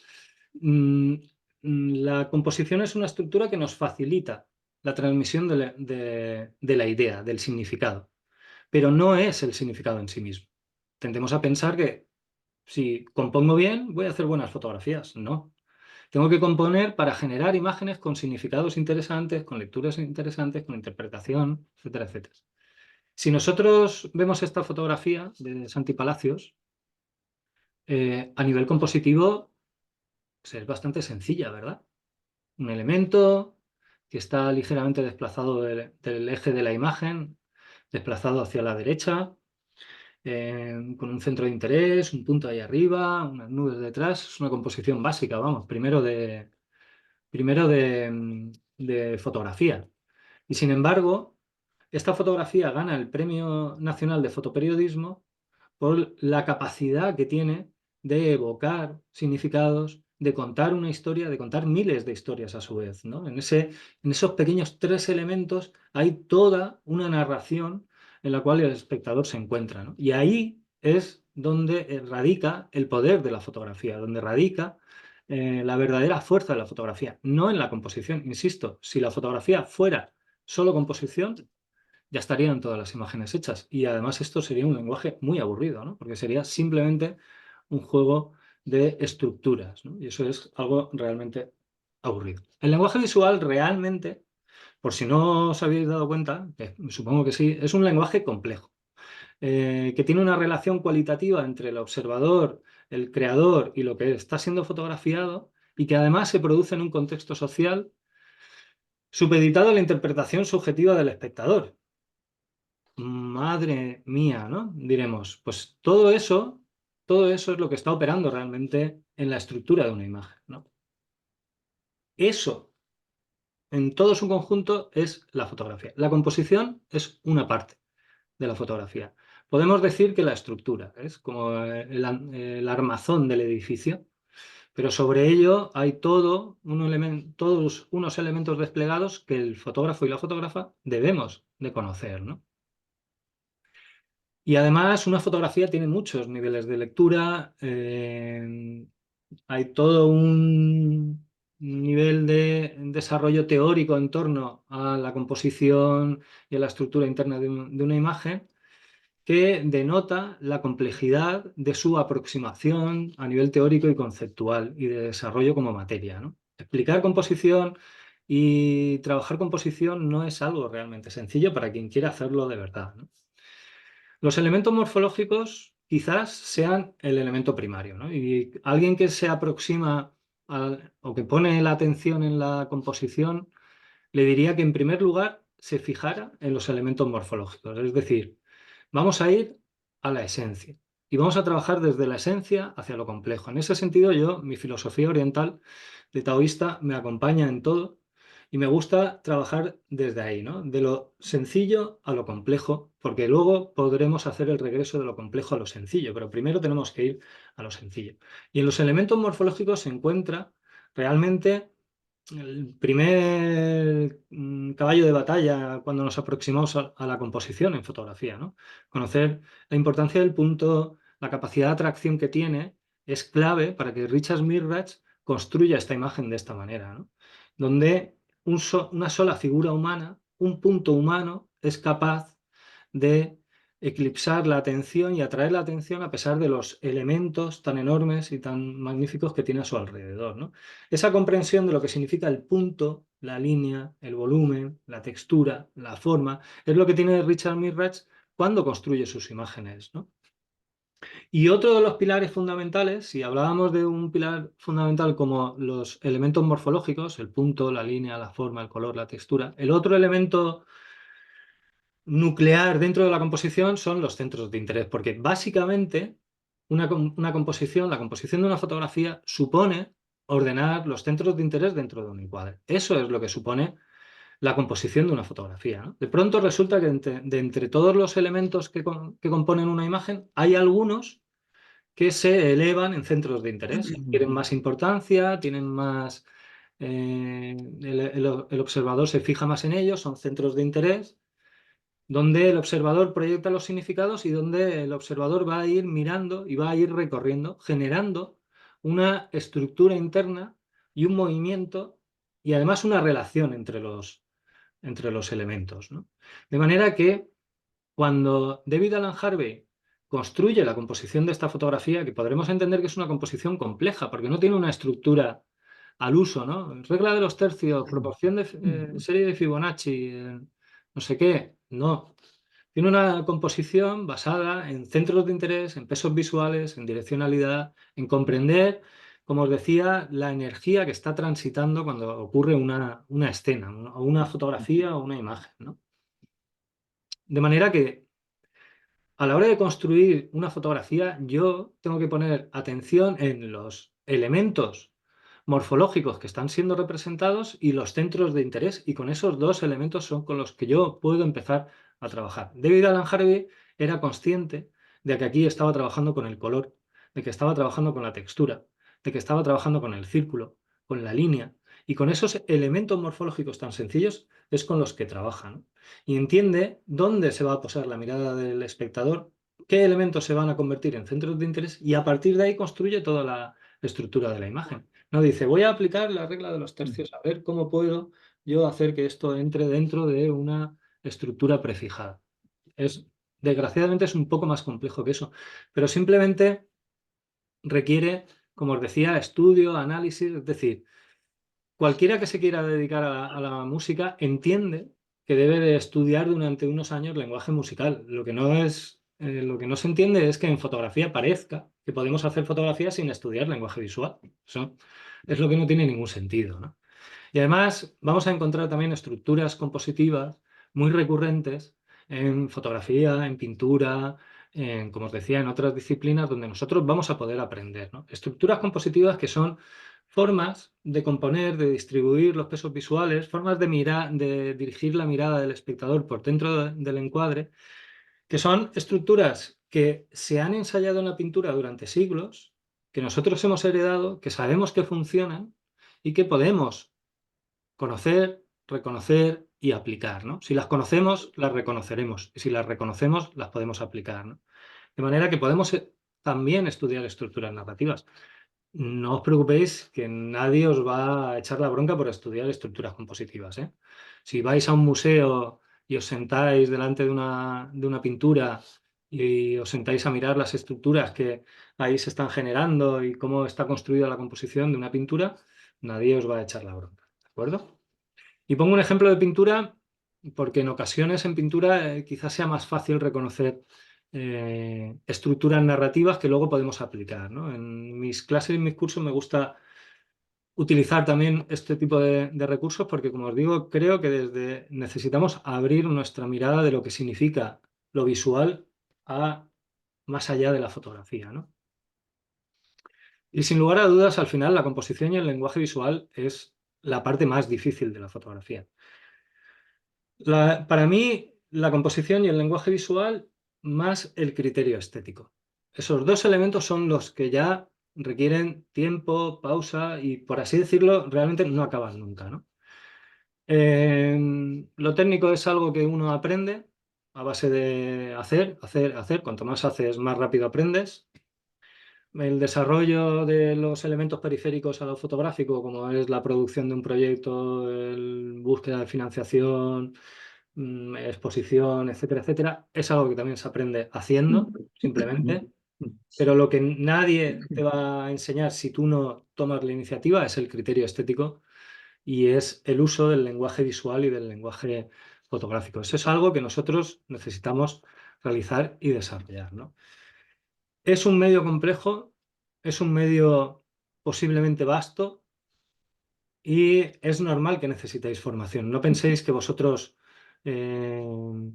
la composición es una estructura que nos facilita la transmisión de la idea, del significado, pero no es el significado en sí mismo. Tendemos a pensar que si compongo bien, voy a hacer buenas fotografías. No. Tengo que componer para generar imágenes con significados interesantes, con lecturas interesantes, con interpretación, etcétera, etcétera. Si nosotros vemos esta fotografía de Santi Palacios, a nivel compositivo, pues es bastante sencilla, ¿verdad? Un elemento que está ligeramente desplazado del eje de la imagen, desplazado hacia la derecha, con un centro de interés, un punto ahí arriba, unas nubes detrás. Es una composición básica, vamos, primero de fotografía. Y sin embargo, esta fotografía gana el Premio Nacional de Fotoperiodismo por la capacidad que tiene de evocar significados, de contar una historia, de contar miles de historias a su vez, ¿no? En esos pequeños 3 elementos hay toda una narración en la cual el espectador se encuentra, ¿no? Y ahí es donde radica el poder de la fotografía, donde radica la verdadera fuerza de la fotografía, no en la composición. Insisto, si la fotografía fuera solo composición, ya estarían todas las imágenes hechas. Y además esto sería un lenguaje muy aburrido, ¿no? Porque sería simplemente un juego de estructuras, ¿no? Y eso es algo realmente aburrido. El lenguaje visual realmente, por si no os habéis dado cuenta, que supongo que sí, es un lenguaje complejo, que tiene una relación cualitativa entre el observador, el creador y lo que está siendo fotografiado, y que además se produce en un contexto social supeditado a la interpretación subjetiva del espectador. Madre mía, ¿no? Diremos, pues todo eso es lo que está operando realmente en la estructura de una imagen, ¿no? Eso, en todo su conjunto, es la fotografía. La composición es una parte de la fotografía. Podemos decir que la estructura es como el armazón del edificio, pero sobre ello hay todos unos elementos desplegados que el fotógrafo y la fotógrafa debemos de conocer, ¿no? Y además una fotografía tiene muchos niveles de lectura, hay todo un nivel de desarrollo teórico en torno a la composición y a la estructura interna de una imagen que denota la complejidad de su aproximación a nivel teórico y conceptual y de desarrollo como materia, ¿no? Explicar composición y trabajar composición no es algo realmente sencillo para quien quiera hacerlo de verdad, ¿no? Los elementos morfológicos quizás sean el elemento primario, ¿no? Y alguien que se aproxima o que pone la atención en la composición, le diría que en primer lugar se fijara en los elementos morfológicos. Es decir, vamos a ir a la esencia y vamos a trabajar desde la esencia hacia lo complejo. En ese sentido, mi filosofía oriental de taoísta me acompaña en todo. Y me gusta trabajar desde ahí, ¿no? De lo sencillo a lo complejo, porque luego podremos hacer el regreso de lo complejo a lo sencillo, pero primero tenemos que ir a lo sencillo. Y en los elementos morfológicos se encuentra realmente el primer caballo de batalla cuando nos aproximamos a la composición en fotografía, ¿no? Conocer la importancia del punto, la capacidad de atracción que tiene, es clave para que Richard Mirrach construya esta imagen de esta manera, ¿no? Donde una sola figura humana, un punto humano, es capaz de eclipsar la atención y atraer la atención a pesar de los elementos tan enormes y tan magníficos que tiene a su alrededor, ¿no? Esa comprensión de lo que significa el punto, la línea, el volumen, la textura, la forma, es lo que tiene Richard Mirrach cuando construye sus imágenes, ¿no? Y otro de los pilares fundamentales, si hablábamos de un pilar fundamental como los elementos morfológicos, el punto, la línea, la forma, el color, la textura, el otro elemento nuclear dentro de la composición son los centros de interés, porque básicamente la composición de una fotografía supone ordenar los centros de interés dentro de un encuadre. Eso es lo que supone la composición de una fotografía, ¿no? De pronto resulta que de entre todos los elementos que componen una imagen, hay algunos que se elevan en centros de interés, tienen más importancia, tienen más... el observador se fija más en ellos, son centros de interés, donde el observador proyecta los significados y donde el observador va a ir mirando y va a ir recorriendo, generando una estructura interna y un movimiento y además una relación entre los elementos, ¿no? De manera que cuando David Alan Harvey construye la composición de esta fotografía, que podremos entender que es una composición compleja, porque no tiene una estructura al uso, ¿no? Regla de los tercios, proporción de serie de Fibonacci, no sé qué, no. Tiene una composición basada en centros de interés, en pesos visuales, en direccionalidad, en comprender, como os decía, la energía que está transitando cuando ocurre una escena, o una fotografía o una imagen, ¿no? De manera que a la hora de construir una fotografía, yo tengo que poner atención en los elementos morfológicos que están siendo representados y los centros de interés, y con esos dos elementos son con los que yo puedo empezar a trabajar. David Alan Harvey era consciente de que aquí estaba trabajando con el color, de que estaba trabajando con la textura, de que estaba trabajando con el círculo, con la línea, y con esos elementos morfológicos tan sencillos es con los que trabaja, ¿no? Y entiende dónde se va a posar la mirada del espectador, qué elementos se van a convertir en centros de interés, y a partir de ahí construye toda la estructura de la imagen. No dice, voy a aplicar la regla de los tercios, a ver cómo puedo yo hacer que esto entre dentro de una estructura prefijada. Desgraciadamente es un poco más complejo que eso, pero simplemente requiere, como os decía, estudio, análisis, es decir, cualquiera que se quiera dedicar a la música entiende que debe de estudiar durante unos años lenguaje musical. Lo que no se entiende es que en fotografía parezca que podemos hacer fotografía sin estudiar lenguaje visual. Eso es lo que no tiene ningún sentido, ¿no? Y además vamos a encontrar también estructuras compositivas muy recurrentes en fotografía, en pintura, como os decía, en otras disciplinas donde nosotros vamos a poder aprender, ¿no? Estructuras compositivas que son formas de componer, de distribuir los pesos visuales, formas de dirigir la mirada del espectador por dentro del encuadre, que son estructuras que se han ensayado en la pintura durante siglos, que nosotros hemos heredado, que sabemos que funcionan y que podemos conocer, reconocer y aplicar, ¿no? Si las conocemos, las reconoceremos, y si las reconocemos, las podemos aplicar, ¿no? De manera que podemos también estudiar estructuras narrativas. No os preocupéis que nadie os va a echar la bronca por estudiar estructuras compositivas, ¿eh? Si vais a un museo y os sentáis delante de una pintura y os sentáis a mirar las estructuras que ahí se están generando y cómo está construida la composición de una pintura, nadie os va a echar la bronca, ¿de acuerdo? Y pongo un ejemplo de pintura porque en ocasiones en pintura quizás sea más fácil reconocer estructuras narrativas que luego podemos aplicar, ¿no? En mis clases y en mis cursos me gusta utilizar también este tipo de recursos porque, como os digo, creo que necesitamos abrir nuestra mirada de lo que significa lo visual a más allá de la fotografía, ¿no? Y sin lugar a dudas, al final, la composición y el lenguaje visual es la parte más difícil de la fotografía. Para mí, la composición y el lenguaje visual más el criterio estético. Esos dos elementos son los que ya requieren tiempo, pausa y, por así decirlo, realmente no acaban nunca, ¿no? Lo técnico es algo que uno aprende a base de hacer. Cuanto más haces, más rápido aprendes. El desarrollo de los elementos periféricos a lo fotográfico, como es la producción de un proyecto, búsqueda de financiación, exposición, etcétera, etcétera, es algo que también se aprende haciendo, simplemente. Pero lo que nadie te va a enseñar si tú no tomas la iniciativa es el criterio estético y es el uso del lenguaje visual y del lenguaje fotográfico. Eso es algo que nosotros necesitamos realizar y desarrollar, ¿no? Es un medio complejo, es un medio posiblemente vasto y es normal que necesitéis formación. No penséis que vosotros no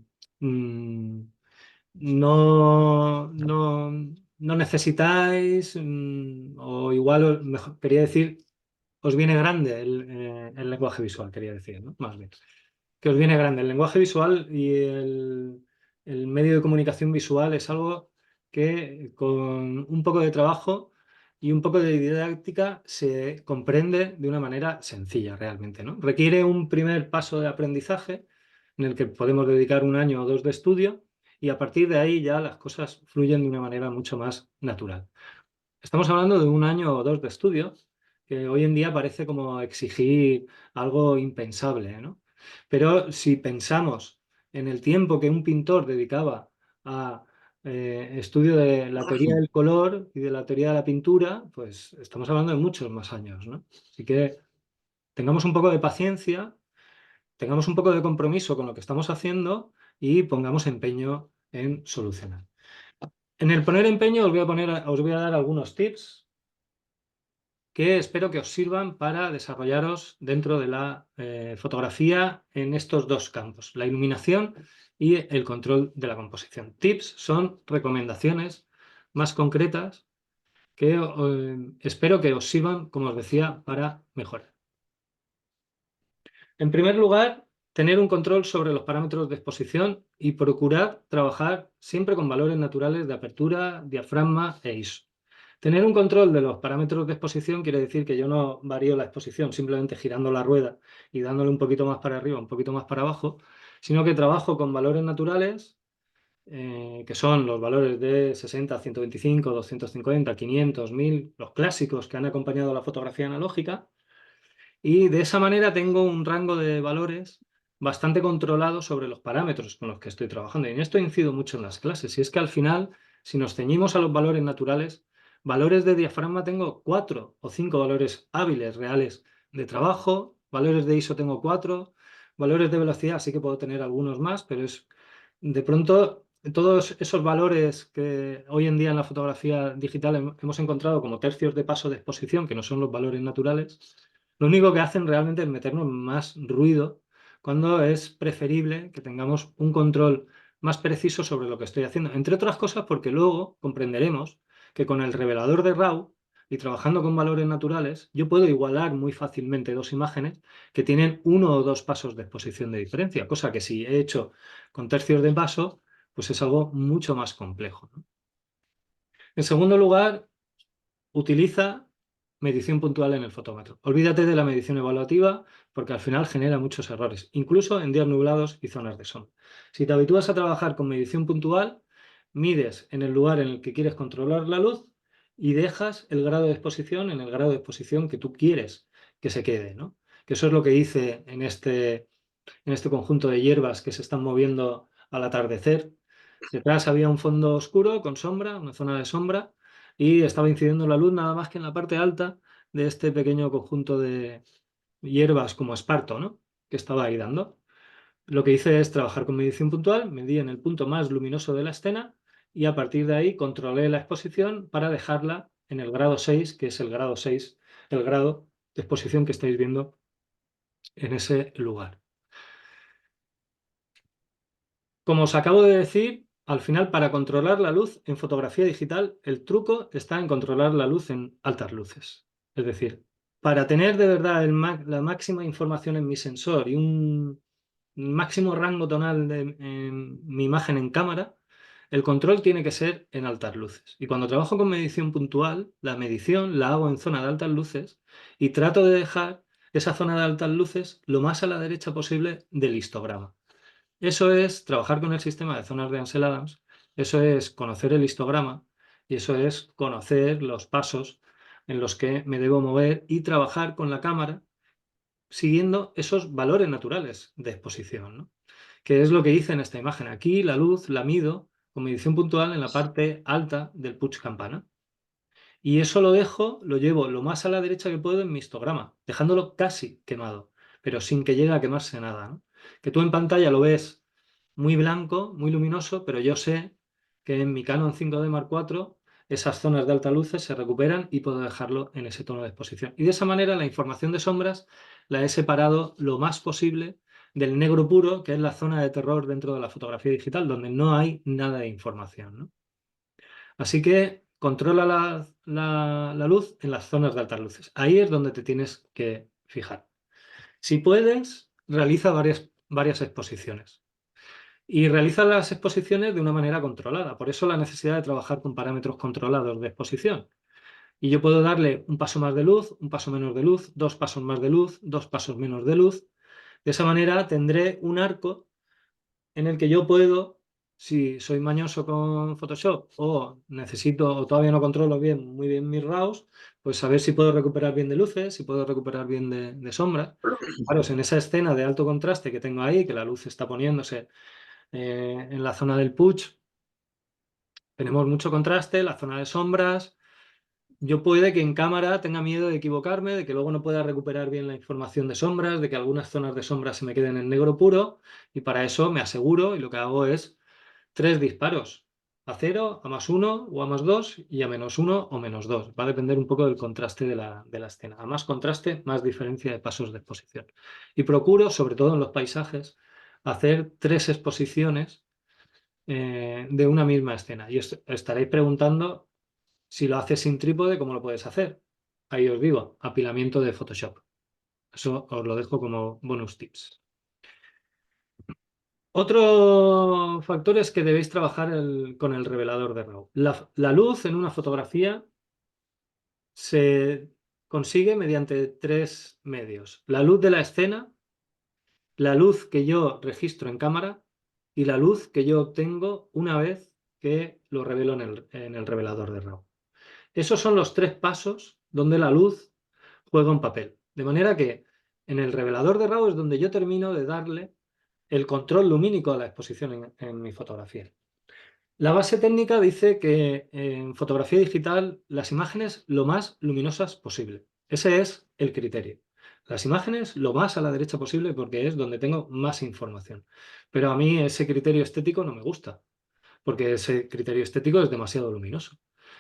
necesitáis o igual, quería decir, os viene grande el lenguaje visual, quería decir, ¿no? Más bien. que os viene grande. El lenguaje visual y el medio de comunicación visual es algo que con un poco de trabajo y un poco de didáctica se comprende de una manera sencilla realmente, ¿no? Requiere un primer paso de aprendizaje en el que podemos dedicar 1 año o 2 de estudio y a partir de ahí ya las cosas fluyen de una manera mucho más natural. Estamos hablando de 1 año o 2 de estudio, que hoy en día parece como exigir algo impensable, ¿no? Pero si pensamos en el tiempo que un pintor dedicaba a estudio de la teoría del color y de la teoría de la pintura, pues estamos hablando de muchos más años, ¿no? Así que tengamos un poco de paciencia, tengamos un poco de compromiso con lo que estamos haciendo y pongamos empeño en solucionar. En el poner empeño os voy a dar algunos tips que espero que os sirvan para desarrollaros dentro de la fotografía en estos 2 campos, la iluminación y el control de la composición. Tips son recomendaciones más concretas que espero que os sirvan, como os decía, para mejorar. En primer lugar, tener un control sobre los parámetros de exposición y procurar trabajar siempre con valores naturales de apertura, diafragma e ISO. Tener un control de los parámetros de exposición quiere decir que yo no varío la exposición simplemente girando la rueda y dándole un poquito más para arriba, un poquito más para abajo, sino que trabajo con valores naturales, que son los valores de 60, 125, 250, 500, 1000, los clásicos que han acompañado a la fotografía analógica, y de esa manera tengo un rango de valores bastante controlado sobre los parámetros con los que estoy trabajando. Y en esto incido mucho en las clases. Y es que al final, si nos ceñimos a los valores naturales, valores de diafragma tengo 4 o 5 valores hábiles reales de trabajo, valores de ISO tengo 4, valores de velocidad sí que puedo tener algunos más, pero es de pronto todos esos valores que hoy en día en la fotografía digital hemos encontrado como tercios de paso de exposición, que no son los valores naturales, lo único que hacen realmente es meternos más ruido cuando es preferible que tengamos un control más preciso sobre lo que estoy haciendo. Entre otras cosas porque luego comprenderemos que con el revelador de RAW y trabajando con valores naturales, yo puedo igualar muy fácilmente 2 imágenes que tienen 1 o 2 pasos de exposición de diferencia, cosa que si he hecho con tercios de paso, pues es algo mucho más complejo, ¿no? En segundo lugar, utiliza medición puntual en el fotómetro. Olvídate de la medición evaluativa porque al final genera muchos errores, incluso en días nublados y zonas de sombra. Si te habitúas a trabajar con medición puntual, mides en el lugar en el que quieres controlar la luz y dejas el grado de exposición en el grado de exposición que tú quieres que se quede, ¿no? Que eso es lo que hice en este conjunto de hierbas que se están moviendo al atardecer. Detrás había un fondo oscuro con sombra, una zona de sombra, y estaba incidiendo la luz nada más que en la parte alta de este pequeño conjunto de hierbas como esparto, ¿no?, que estaba ahí dando. Lo que hice es trabajar con medición puntual, medí en el punto más luminoso de la escena y a partir de ahí controlé la exposición para dejarla en el grado 6, que es el grado 6, el grado de exposición que estáis viendo en ese lugar. Como os acabo de decir, al final, para controlar la luz en fotografía digital, el truco está en controlar la luz en altas luces. Es decir, para tener de verdad la máxima información en mi sensor y un máximo rango tonal en mi imagen en cámara, el control tiene que ser en altas luces. Y cuando trabajo con medición puntual, la medición la hago en zona de altas luces y trato de dejar esa zona de altas luces lo más a la derecha posible del histograma. Eso es trabajar con el sistema de zonas de Ansel-Adams, eso es conocer el histograma y eso es conocer los pasos en los que me debo mover y trabajar con la cámara siguiendo esos valores naturales de exposición, ¿no?, que es lo que hice en esta imagen. Aquí la luz la mido con medición puntual en la parte alta del puig campana. Y eso lo llevo lo más a la derecha que puedo en mi histograma, dejándolo casi quemado, pero sin que llegue a quemarse nada, ¿no? Que tú en pantalla lo ves muy blanco, muy luminoso, pero yo sé que en mi Canon 5D Mark IV esas zonas de alta luces se recuperan y puedo dejarlo en ese tono de exposición. Y de esa manera la información de sombras la he separado lo más posible del negro puro, que es la zona de terror dentro de la fotografía digital, donde no hay nada de información, ¿no? Así que controla la luz en las zonas de altas luces. Ahí es donde te tienes que fijar. Si puedes, realiza varias varias exposiciones. Y realiza las exposiciones de una manera controlada. Por eso la necesidad de trabajar con parámetros controlados de exposición. Y yo puedo darle un paso más de luz, un paso menos de luz, 2 pasos más de luz, 2 pasos menos de luz. De esa manera tendré un arco en el que yo puedo, si soy mañoso con Photoshop o necesito o todavía no controlo muy bien mis RAWs, pues saber si puedo recuperar bien de luces, si puedo recuperar bien de sombras. Claro, en esa escena de alto contraste que tengo ahí, que la luz está poniéndose en la zona del puig, tenemos mucho contraste, la zona de sombras. Yo puede que en cámara tenga miedo de equivocarme, de que luego no pueda recuperar bien la información de sombras, de que algunas zonas de sombras se me queden en negro puro, y para eso me aseguro y lo que hago es 3 disparos, a 0, a +1 o a +2 y a -1 o -2. Va a depender un poco del contraste de la escena. A más contraste, más diferencia de pasos de exposición. Y procuro, sobre todo en los paisajes, hacer 3 exposiciones de una misma escena. Y os estaréis preguntando, si lo haces sin trípode, ¿cómo lo puedes hacer? Ahí os digo, apilamiento de Photoshop. Eso os lo dejo como bonus tips. Otro factor es que debéis trabajar con el revelador de RAW. La luz en una fotografía se consigue mediante 3 medios. La luz de la escena, la luz que yo registro en cámara y la luz que yo obtengo una vez que lo revelo en el revelador de RAW. Esos son los 3 pasos donde la luz juega un papel. De manera que en el revelador de RAW es donde yo termino de darle el control lumínico a la exposición en mi fotografía. La base técnica dice que en fotografía digital las imágenes lo más luminosas posible. Ese es el criterio. Las imágenes lo más a la derecha posible porque es donde tengo más información. Pero a mí ese criterio estético no me gusta, porque ese criterio estético es demasiado luminoso.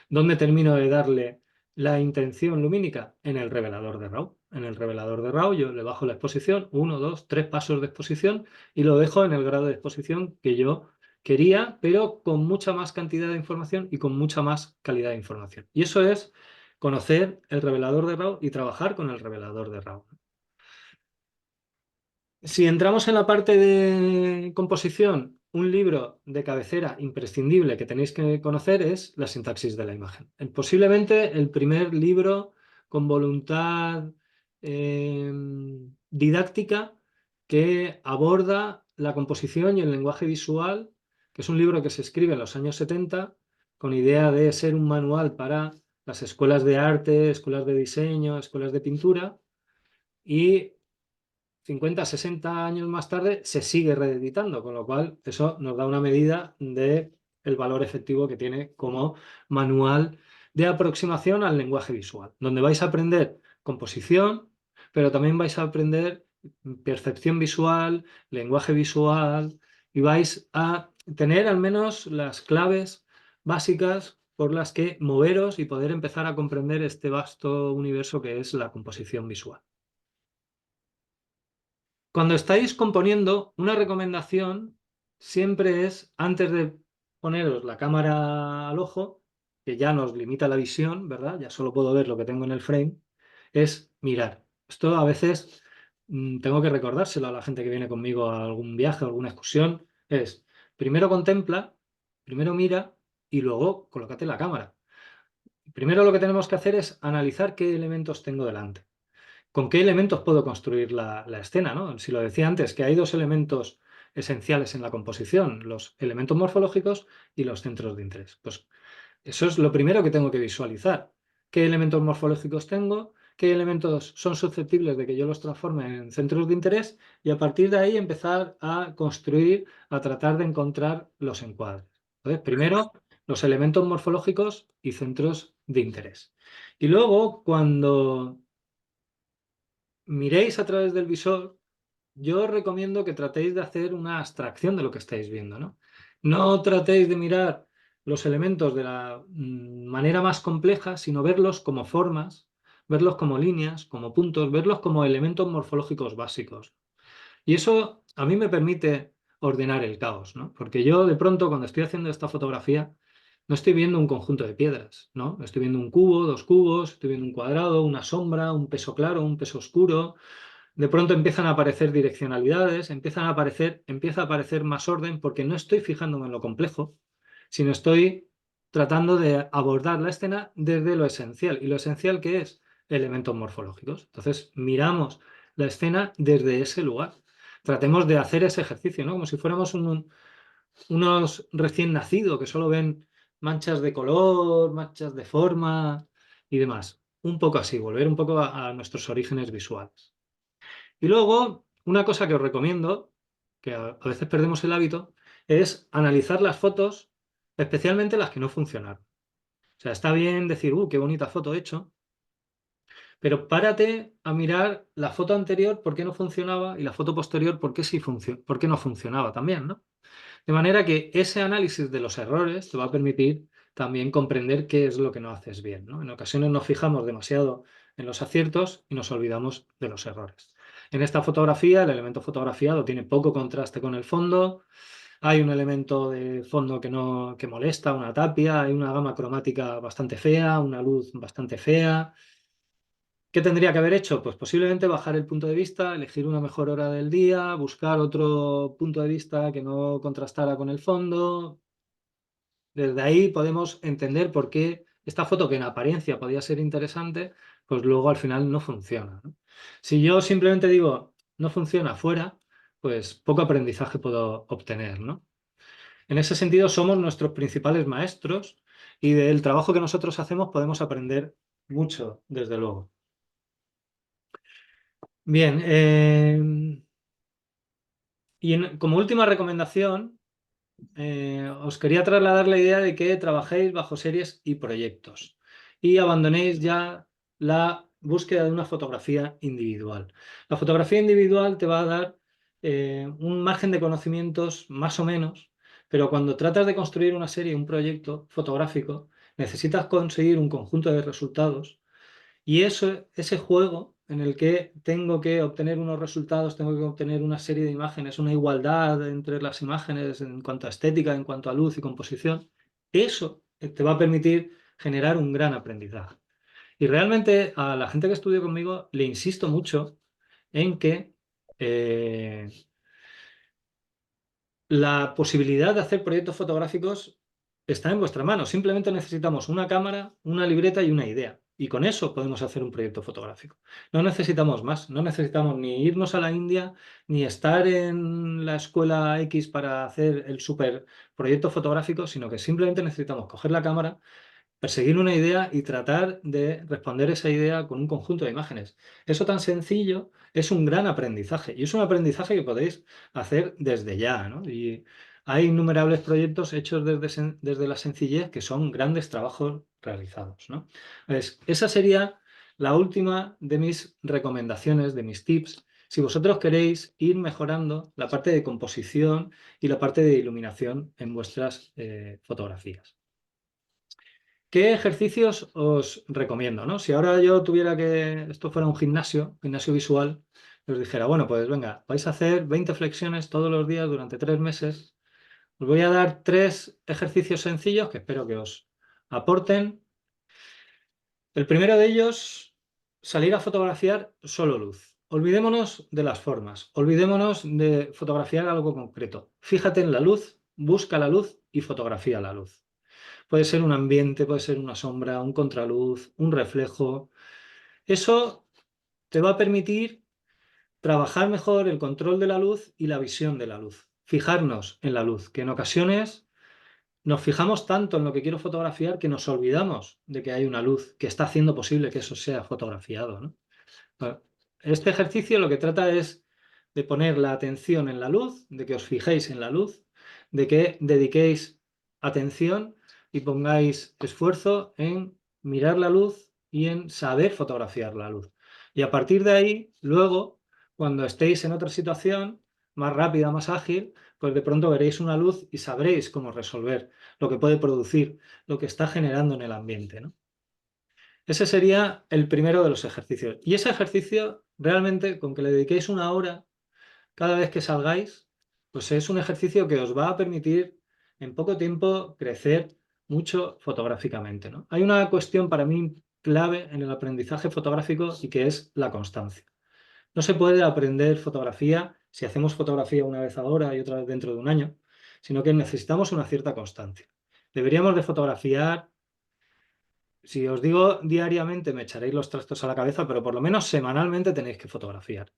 ¿Dónde termino de darle la intención lumínica? En el revelador de RAW. En el revelador de RAW yo le bajo la exposición, 1, 2, 3 pasos de exposición y lo dejo en el grado de exposición que yo quería, pero con mucha más cantidad de información y con mucha más calidad de información. Y eso es conocer el revelador de RAW y trabajar con el revelador de RAW. Si entramos en la parte de composición, un libro de cabecera imprescindible que tenéis que conocer es La sintaxis de la imagen. Posiblemente el primer libro con voluntad didáctica que aborda la composición y el lenguaje visual, que es un libro que se escribe en los años 70 con idea de ser un manual para las escuelas de arte, escuelas de diseño, escuelas de pintura, y 50, 60 años más tarde se sigue reeditando, con lo cual eso nos da una medida del valor efectivo que tiene como manual de aproximación al lenguaje visual, donde vais a aprender composición, pero también vais a aprender percepción visual, lenguaje visual, y vais a tener al menos las claves básicas por las que moveros y poder empezar a comprender este vasto universo que es la composición visual. Cuando estáis componiendo, una recomendación siempre es, antes de poneros la cámara al ojo, que ya nos limita la visión, ¿verdad? Ya solo puedo ver lo que tengo en el frame, es mirar. Esto a veces tengo que recordárselo a la gente que viene conmigo a algún viaje, a alguna excursión, es primero contempla, primero mira y luego colócate la cámara. Primero lo que tenemos que hacer es analizar qué elementos tengo delante. ¿Con qué elementos puedo construir la escena, ¿no? Si lo decía antes, que hay 2 elementos esenciales en la composición, los elementos morfológicos y los centros de interés. Pues eso es lo primero que tengo que visualizar. ¿Qué elementos morfológicos tengo? ¿Qué elementos son susceptibles de que yo los transforme en centros de interés? Y a partir de ahí empezar a construir, a tratar de encontrar los encuadres. Entonces, primero, los elementos morfológicos y centros de interés. Y luego, cuando miréis a través del visor, yo os recomiendo que tratéis de hacer una abstracción de lo que estáis viendo, ¿no? No tratéis de mirar los elementos de la manera más compleja, sino verlos como formas, verlos como líneas, como puntos, verlos como elementos morfológicos básicos. Y eso a mí me permite ordenar el caos, ¿no? Porque yo de pronto cuando estoy haciendo esta fotografía no estoy viendo un conjunto de piedras, ¿no? Estoy viendo un cubo, 2 cubos, estoy viendo un cuadrado, una sombra, un peso claro, un peso oscuro. de pronto empiezan a aparecer direccionalidades, empieza a aparecer más orden porque no estoy fijándome en lo complejo, sino estoy tratando de abordar la escena desde lo esencial. ¿Y lo esencial qué es? Elementos morfológicos. Entonces, miramos la escena desde ese lugar. Tratemos de hacer ese ejercicio, ¿no? Como si fuéramos unos recién nacidos que solo ven manchas de color, manchas de forma y demás. Un poco así, volver un poco a nuestros orígenes visuales. Y luego, una cosa que os recomiendo, que a veces perdemos el hábito, es analizar las fotos, especialmente las que no funcionaron. O sea, está bien decir, qué bonita foto he hecho, pero párate a mirar la foto anterior por qué no funcionaba y la foto posterior por qué no funcionaba también, ¿no? De manera que ese análisis de los errores te va a permitir también comprender qué es lo que no haces bien, ¿no? En ocasiones nos fijamos demasiado en los aciertos y nos olvidamos de los errores. En esta fotografía, el elemento fotografiado tiene poco contraste con el fondo, hay un elemento de fondo que molesta, una tapia, hay una gama cromática bastante fea, una luz bastante fea. ¿Qué tendría que haber hecho? Pues posiblemente bajar el punto de vista, elegir una mejor hora del día, buscar otro punto de vista que no contrastara con el fondo. Desde ahí podemos entender por qué esta foto, que en apariencia podía ser interesante, pues luego al final no funciona, ¿no? Si yo simplemente digo no funciona, fuera, pues poco aprendizaje puedo obtener, ¿no? En ese sentido somos nuestros principales maestros y del trabajo que nosotros hacemos podemos aprender mucho, desde luego. Bien, como última recomendación, os quería trasladar la idea de que trabajéis bajo series y proyectos y abandonéis ya la búsqueda de una fotografía individual. La fotografía individual te va a dar un margen de conocimientos más o menos, pero cuando tratas de construir una serie, un proyecto fotográfico, necesitas conseguir un conjunto de resultados. Y ese juego en el que tengo que obtener unos resultados, tengo que obtener una serie de imágenes, una igualdad entre las imágenes en cuanto a estética, en cuanto a luz y composición, eso te va a permitir generar un gran aprendizaje. Y realmente a la gente que estudia conmigo le insisto mucho en que la posibilidad de hacer proyectos fotográficos está en vuestra mano. Simplemente necesitamos una cámara, una libreta y una idea. Y con eso podemos hacer un proyecto fotográfico. No necesitamos más. No necesitamos ni irnos a la India, ni estar en la escuela X para hacer el super proyecto fotográfico, sino que simplemente necesitamos coger la cámara, perseguir una idea y tratar de responder esa idea con un conjunto de imágenes. Eso tan sencillo es un gran aprendizaje y es un aprendizaje que podéis hacer desde ya, ¿no? Y hay innumerables proyectos hechos desde la sencillez que son grandes trabajos realizados, ¿no? Esa sería la última de mis recomendaciones, de mis tips, si vosotros queréis ir mejorando la parte de composición y la parte de iluminación en vuestras fotografías. ¿Qué ejercicios os recomiendo, ¿no? Si ahora yo tuviera esto fuera un gimnasio visual, os dijera, bueno, pues venga, vais a hacer 20 flexiones todos los días durante 3 meses. Os voy a dar 3 ejercicios sencillos que espero que os aporten. El primero de ellos, salir a fotografiar solo luz. Olvidémonos de las formas, olvidémonos de fotografiar algo concreto. Fíjate en la luz, busca la luz y fotografía la luz. Puede ser un ambiente, puede ser una sombra, un contraluz, un reflejo. Eso te va a permitir trabajar mejor el control de la luz y la visión de la luz. Fijarnos en la luz, que en ocasiones nos fijamos tanto en lo que quiero fotografiar que nos olvidamos de que hay una luz que está haciendo posible que eso sea fotografiado, ¿no? Bueno, este ejercicio lo que trata es de poner la atención en la luz, de que os fijéis en la luz, de que dediquéis atención y pongáis esfuerzo en mirar la luz y en saber fotografiar la luz. Y a partir de ahí, luego, cuando estéis en otra situación más rápida, más ágil, pues de pronto veréis una luz y sabréis cómo resolver lo que puede producir, lo que está generando en el ambiente, ¿no? Ese sería el primero de los ejercicios. Y ese ejercicio, realmente, con que le dediquéis una hora cada vez que salgáis, pues es un ejercicio que os va a permitir en poco tiempo crecer mucho fotográficamente, ¿no? Hay una cuestión para mí clave en el aprendizaje fotográfico y que es la constancia. No se puede aprender fotografía si hacemos fotografía una vez ahora y otra vez dentro de un año, sino que necesitamos una cierta constancia. Deberíamos de fotografiar, si os digo diariamente me echaréis los trastos a la cabeza, pero por lo menos semanalmente tenéis que fotografiar.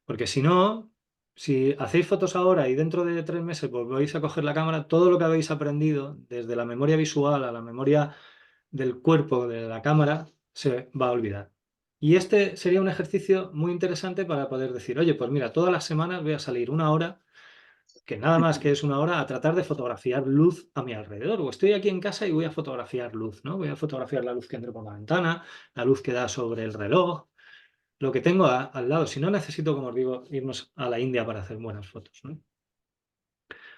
Porque si no, si hacéis fotos ahora y dentro de 3 meses volvéis a coger la cámara, todo lo que habéis aprendido, desde la memoria visual a la memoria del cuerpo de la cámara, se va a olvidar. Y este sería un ejercicio muy interesante para poder decir, oye, pues mira, todas las semanas voy a salir una hora, que nada más que es una hora, a tratar de fotografiar luz a mi alrededor. O estoy aquí en casa y voy a fotografiar luz, ¿no? Voy a fotografiar la luz que entra por la ventana, la luz que da sobre el reloj, lo que tengo al lado. Si no, necesito, como os digo, irnos a la India para hacer buenas fotos, ¿no?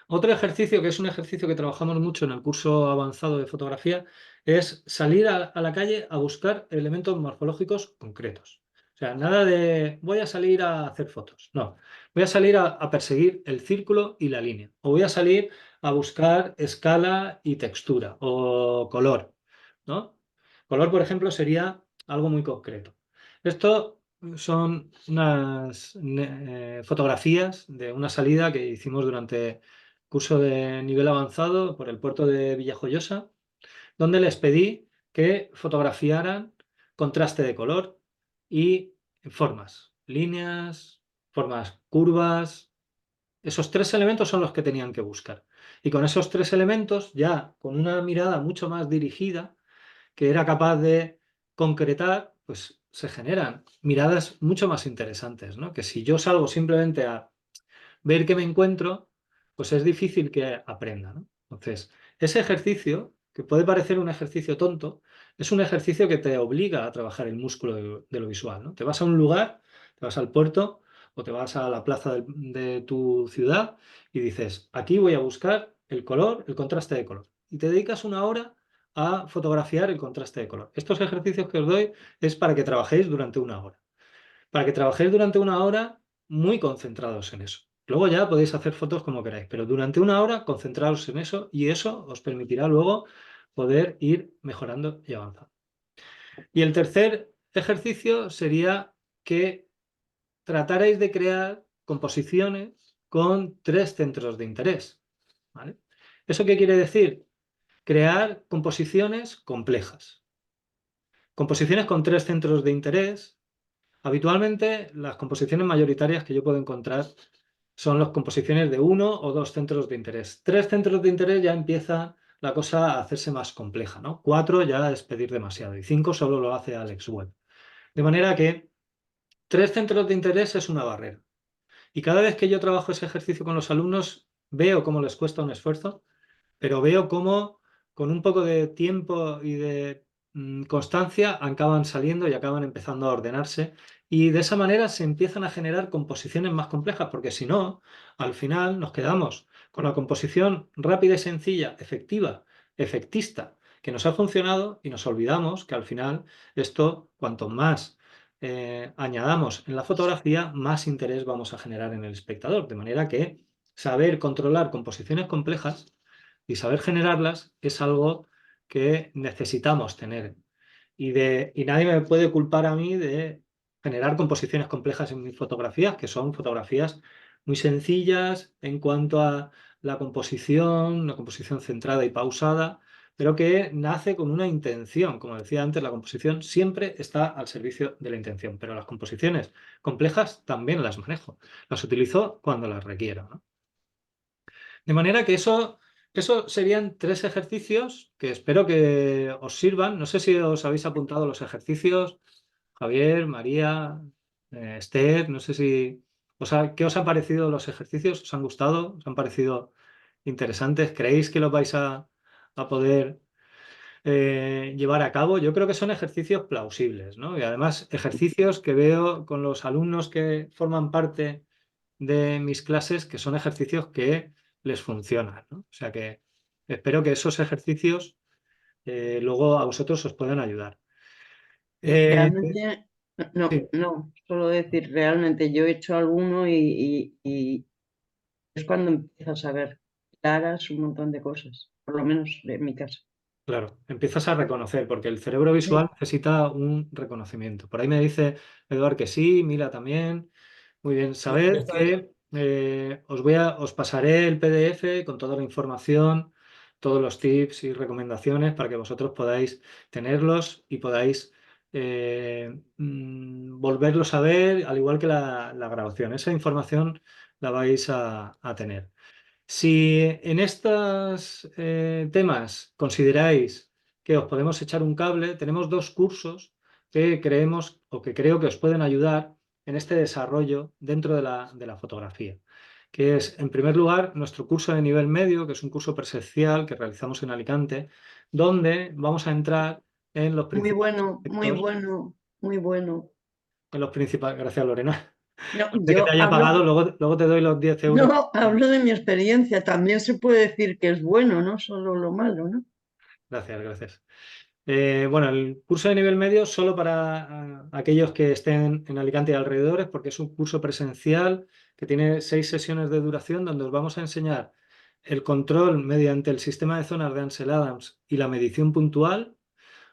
Otro ejercicio, que es un ejercicio que trabajamos mucho en el curso avanzado de fotografía, es salir a la calle a buscar elementos morfológicos concretos. O sea, nada de voy a salir a hacer fotos. No, voy a salir a perseguir el círculo y la línea. O voy a salir a buscar escala y textura o color, ¿no? Color, por ejemplo, sería algo muy concreto. Esto son unas fotografías de una salida que hicimos durante curso de nivel avanzado por el puerto de Villajoyosa, donde les pedí que fotografiaran contraste de color y formas, líneas, formas curvas. Esos 3 elementos son los que tenían que buscar. Y con esos 3 elementos, ya con una mirada mucho más dirigida, que era capaz de concretar, pues se generan miradas mucho más interesantes, ¿no? Que si yo salgo simplemente a ver qué me encuentro, pues es difícil que aprenda, ¿no? Entonces, ese ejercicio, que puede parecer un ejercicio tonto, es un ejercicio que te obliga a trabajar el músculo de lo visual, ¿no? Te vas a un lugar, te vas al puerto o te vas a la plaza de tu ciudad y dices, aquí voy a buscar el color, el contraste de color. Y te dedicas una hora a fotografiar el contraste de color. Estos ejercicios que os doy es para que trabajéis durante una hora. Para que trabajéis durante una hora muy concentrados en eso. Luego ya podéis hacer fotos como queráis, pero durante una hora concentraros en eso y eso os permitirá luego poder ir mejorando y avanzando. Y el tercer ejercicio sería que tratarais de crear composiciones con 3 centros de interés, ¿vale? ¿Eso qué quiere decir? Crear composiciones complejas. Composiciones con 3 centros de interés. Habitualmente, las composiciones mayoritarias que yo puedo encontrar son las composiciones de 1 o 2 centros de interés. 3 centros de interés ya empieza la cosa a hacerse más compleja, ¿no? 4 ya es pedir demasiado y 5 solo lo hace Alex Webb. De manera que 3 centros de interés es una barrera. Y cada vez que yo trabajo ese ejercicio con los alumnos, veo cómo les cuesta un esfuerzo, pero veo cómo con un poco de tiempo y de constancia acaban saliendo y acaban empezando a ordenarse y de esa manera se empiezan a generar composiciones más complejas, porque si no, al final nos quedamos con la composición rápida y sencilla, efectiva, efectista, que nos ha funcionado y nos olvidamos que al final esto, cuanto más añadamos en la fotografía, más interés vamos a generar en el espectador, de manera que saber controlar composiciones complejas y saber generarlas es algo que necesitamos tener. Y nadie me puede culpar a mí de generar composiciones complejas en mis fotografías, que son fotografías muy sencillas en cuanto a la composición, una composición centrada y pausada, pero que nace con una intención. Como decía antes, la composición siempre está al servicio de la intención, pero las composiciones complejas también las manejo. Las utilizo cuando las requiero, ¿no? De manera que eso serían 3 ejercicios que espero que os sirvan. No sé si os habéis apuntado los ejercicios, Javier, María, Esther, no sé si... ¿qué os han parecido los ejercicios? ¿Os han gustado? ¿Os han parecido interesantes? ¿Creéis que los vais a poder llevar a cabo? Yo creo que son ejercicios plausibles, ¿no? Y además ejercicios que veo con los alumnos que forman parte de mis clases, que son ejercicios que les funcionan, ¿no? O sea que espero que esos ejercicios luego a vosotros os puedan ayudar. Realmente, Sí, solo decir, realmente yo he hecho alguno y es cuando empiezas a ver claras un montón de cosas, por lo menos en mi caso. claro, empiezas a reconocer, porque el cerebro visual necesita un reconocimiento. Por ahí me dice Eduard que sí, Mila también. Muy bien, sabed que os pasaré el PDF con toda la información, todos los tips y recomendaciones para que vosotros podáis tenerlos y podáis volverlos a ver, al igual que la grabación. Esa información la vais a tener. Si en estos temas consideráis que os podemos echar un cable, tenemos 2 cursos que creemos o que creo que os pueden ayudar en este desarrollo dentro de la fotografía, que es, en primer lugar, nuestro curso de nivel medio, que es un curso presencial que realizamos en Alicante, donde vamos a entrar en los Muy principales bueno, muy aspectos, bueno, muy bueno. en los principales, gracias Lorena, No, antes de que te yo haya pagado, hablo, luego te doy los 10 euros. no, hablo de mi experiencia. También se puede decir que es bueno, no solo lo malo, ¿no? Gracias, gracias. Bueno, el curso de nivel medio solo para aquellos que estén en Alicante y alrededores, porque es un curso presencial que tiene 6 sesiones de duración donde os vamos a enseñar el control mediante el sistema de zonas de Ansel Adams y la medición puntual.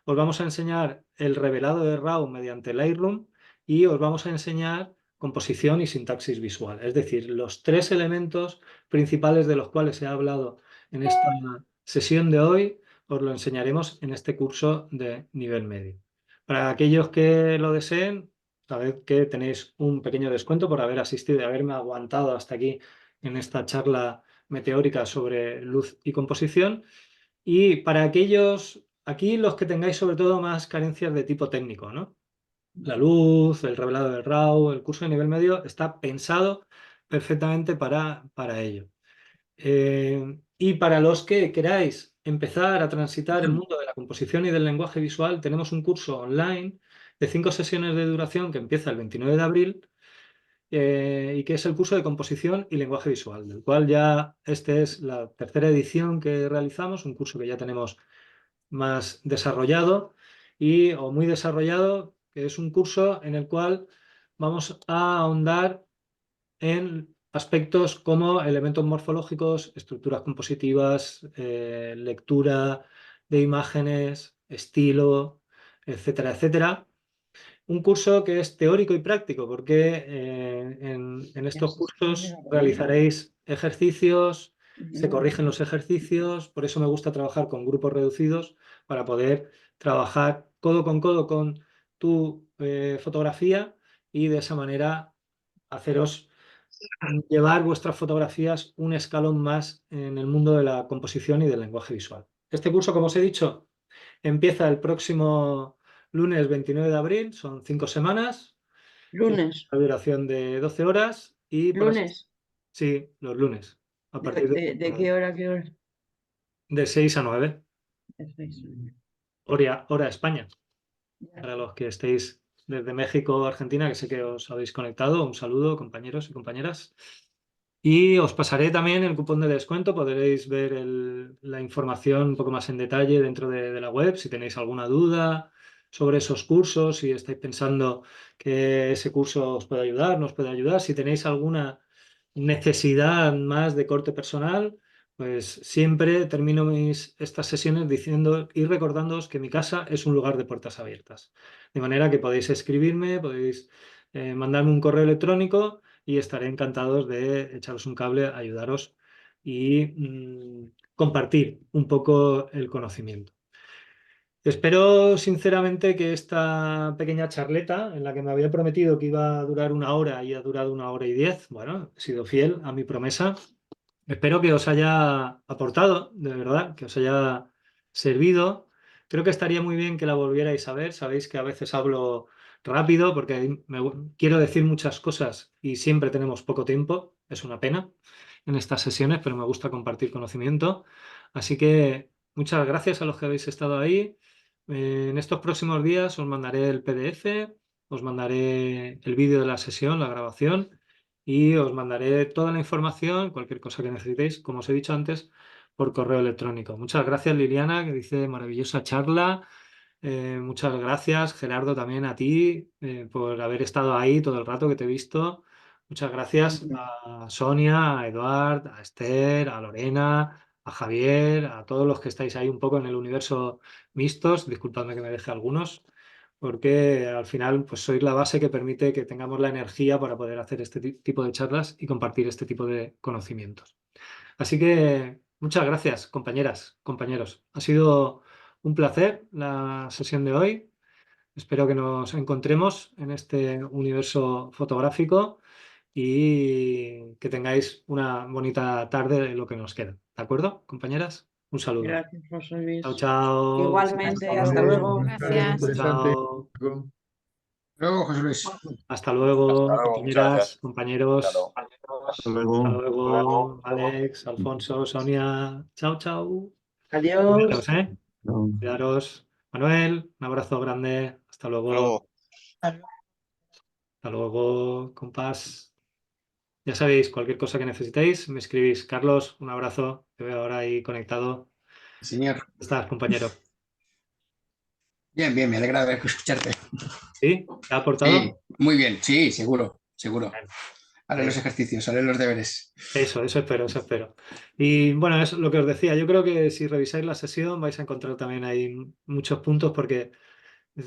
Os vamos a enseñar el revelado de RAW mediante Lightroom y os vamos a enseñar composición y sintaxis visual. Es decir, los 3 elementos principales de los cuales he hablado en esta sesión de hoy os lo enseñaremos en este curso de nivel medio. Para aquellos que lo deseen, sabed que tenéis un pequeño descuento por haber asistido y haberme aguantado hasta aquí en esta charla meteórica sobre luz y composición. Y para aquellos, aquí los que tengáis sobre todo más carencias de tipo técnico, ¿no? La luz, el revelado del RAW, el curso de nivel medio está pensado perfectamente para ello. Y para los que queráis empezar a transitar el mundo de la composición y del lenguaje visual, tenemos un curso online de 5 sesiones de duración que empieza el 29 de abril y que es el curso de composición y lenguaje visual, del cual ya este es la 3ª edición que realizamos, un curso que ya tenemos más desarrollado o muy desarrollado, que es un curso en el cual vamos a ahondar en aspectos como elementos morfológicos, estructuras compositivas, lectura de imágenes, estilo, etcétera, etcétera. Un curso que es teórico y práctico, porque en estos cursos realizaréis ejercicios, se corrigen los ejercicios, por eso me gusta trabajar con grupos reducidos para poder trabajar codo con tu fotografía y de esa manera haceros llevar vuestras fotografías un escalón más en el mundo de la composición y del lenguaje visual. Este curso, como os he dicho, empieza el próximo lunes 29 de abril, son 5 semanas, tiene Lunes, una duración de 12 horas y lunes. sí, los lunes, a partir ¿De qué hora a qué hora? de 6 a 9, De 6. hora España. Para los que estéis desde México o Argentina, que sé que os habéis conectado, un saludo, compañeros y compañeras. Y os pasaré también el cupón de descuento, podréis ver la información un poco más en detalle dentro de la web. Si tenéis alguna duda sobre esos cursos, si estáis pensando que ese curso os puede ayudar, nos puede ayudar, si tenéis alguna necesidad más de corte personal, pues siempre termino estas sesiones diciendo y recordándoos que mi casa es un lugar de puertas abiertas. De manera que podéis escribirme, podéis mandarme un correo electrónico y estaré encantados de echaros un cable, ayudaros y compartir un poco el conocimiento. Espero sinceramente que esta pequeña charleta, en la que me había prometido que iba a durar 1 hora y ha durado 1 hora y 10, bueno, he sido fiel a mi promesa. Espero que os haya aportado, de verdad, que os haya servido. Creo que estaría muy bien que la volvierais a ver. Sabéis que a veces hablo rápido porque quiero decir muchas cosas y siempre tenemos poco tiempo. Es una pena en estas sesiones, pero me gusta compartir conocimiento. Así que muchas gracias a los que habéis estado ahí. En estos próximos días os mandaré el PDF, os mandaré el vídeo de la sesión, la grabación y os mandaré toda la información, cualquier cosa que necesitéis, como os he dicho antes, por correo electrónico. Muchas gracias, Liliana, que dice maravillosa charla. Muchas gracias, Gerardo, también a ti por haber estado ahí todo el rato que te he visto. Muchas gracias a Sonia, a Eduard, a Esther, a Lorena, a Javier, a todos los que estáis ahí un poco en el universo mixtos. Disculpadme que me deje algunos. porque al final pues sois la base que permite que tengamos la energía para poder hacer este tipo de charlas y compartir este tipo de conocimientos. Así que muchas gracias, compañeras, compañeros. Ha sido un placer la sesión de hoy. Espero que nos encontremos en este universo fotográfico y que tengáis una bonita tarde de lo que nos queda. ¿De acuerdo, compañeras? Un saludo. Gracias, José Luis. Chao, chao. Igualmente, Chao, hasta chao. luego. Buenas tardes, Gracias. interesante. Chao. Luego, José Luis. Hasta luego, Hasta luego, muchas compañeras, gracias. compañeros. Hasta Hasta luego. Hasta luego. luego, Alex, Alfonso, Sonia. Chao, chao. Adiós. Cuidaros, ¿eh? Chao. Cuidaros. Manuel, un abrazo grande. Hasta luego. Hasta luego, compás. Ya sabéis, cualquier cosa que necesitéis, me escribís. Carlos, un abrazo. Te veo ahora ahí conectado. Señor. ¿Cómo estás, compañero? Bien, bien, me alegra ver escucharte. ¿Sí? ¿Te ha aportado? Sí, muy bien, sí, seguro, seguro. Bueno, Haré los ejercicios, haré los deberes. eso espero, eso espero. Y bueno, es lo que os decía. Yo creo que si revisáis la sesión vais a encontrar también ahí muchos puntos porque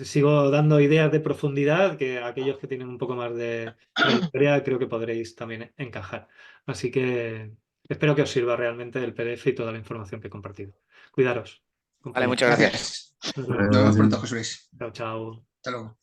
sigo dando ideas de profundidad que aquellos que tienen un poco más de trayectoria creo que podréis también encajar. Así que espero que os sirva realmente el PDF y toda la información que he compartido. Cuidaros. Vale, compañeros. muchas gracias. Nos vemos pronto, José Luis. Chao, chao. Hasta luego.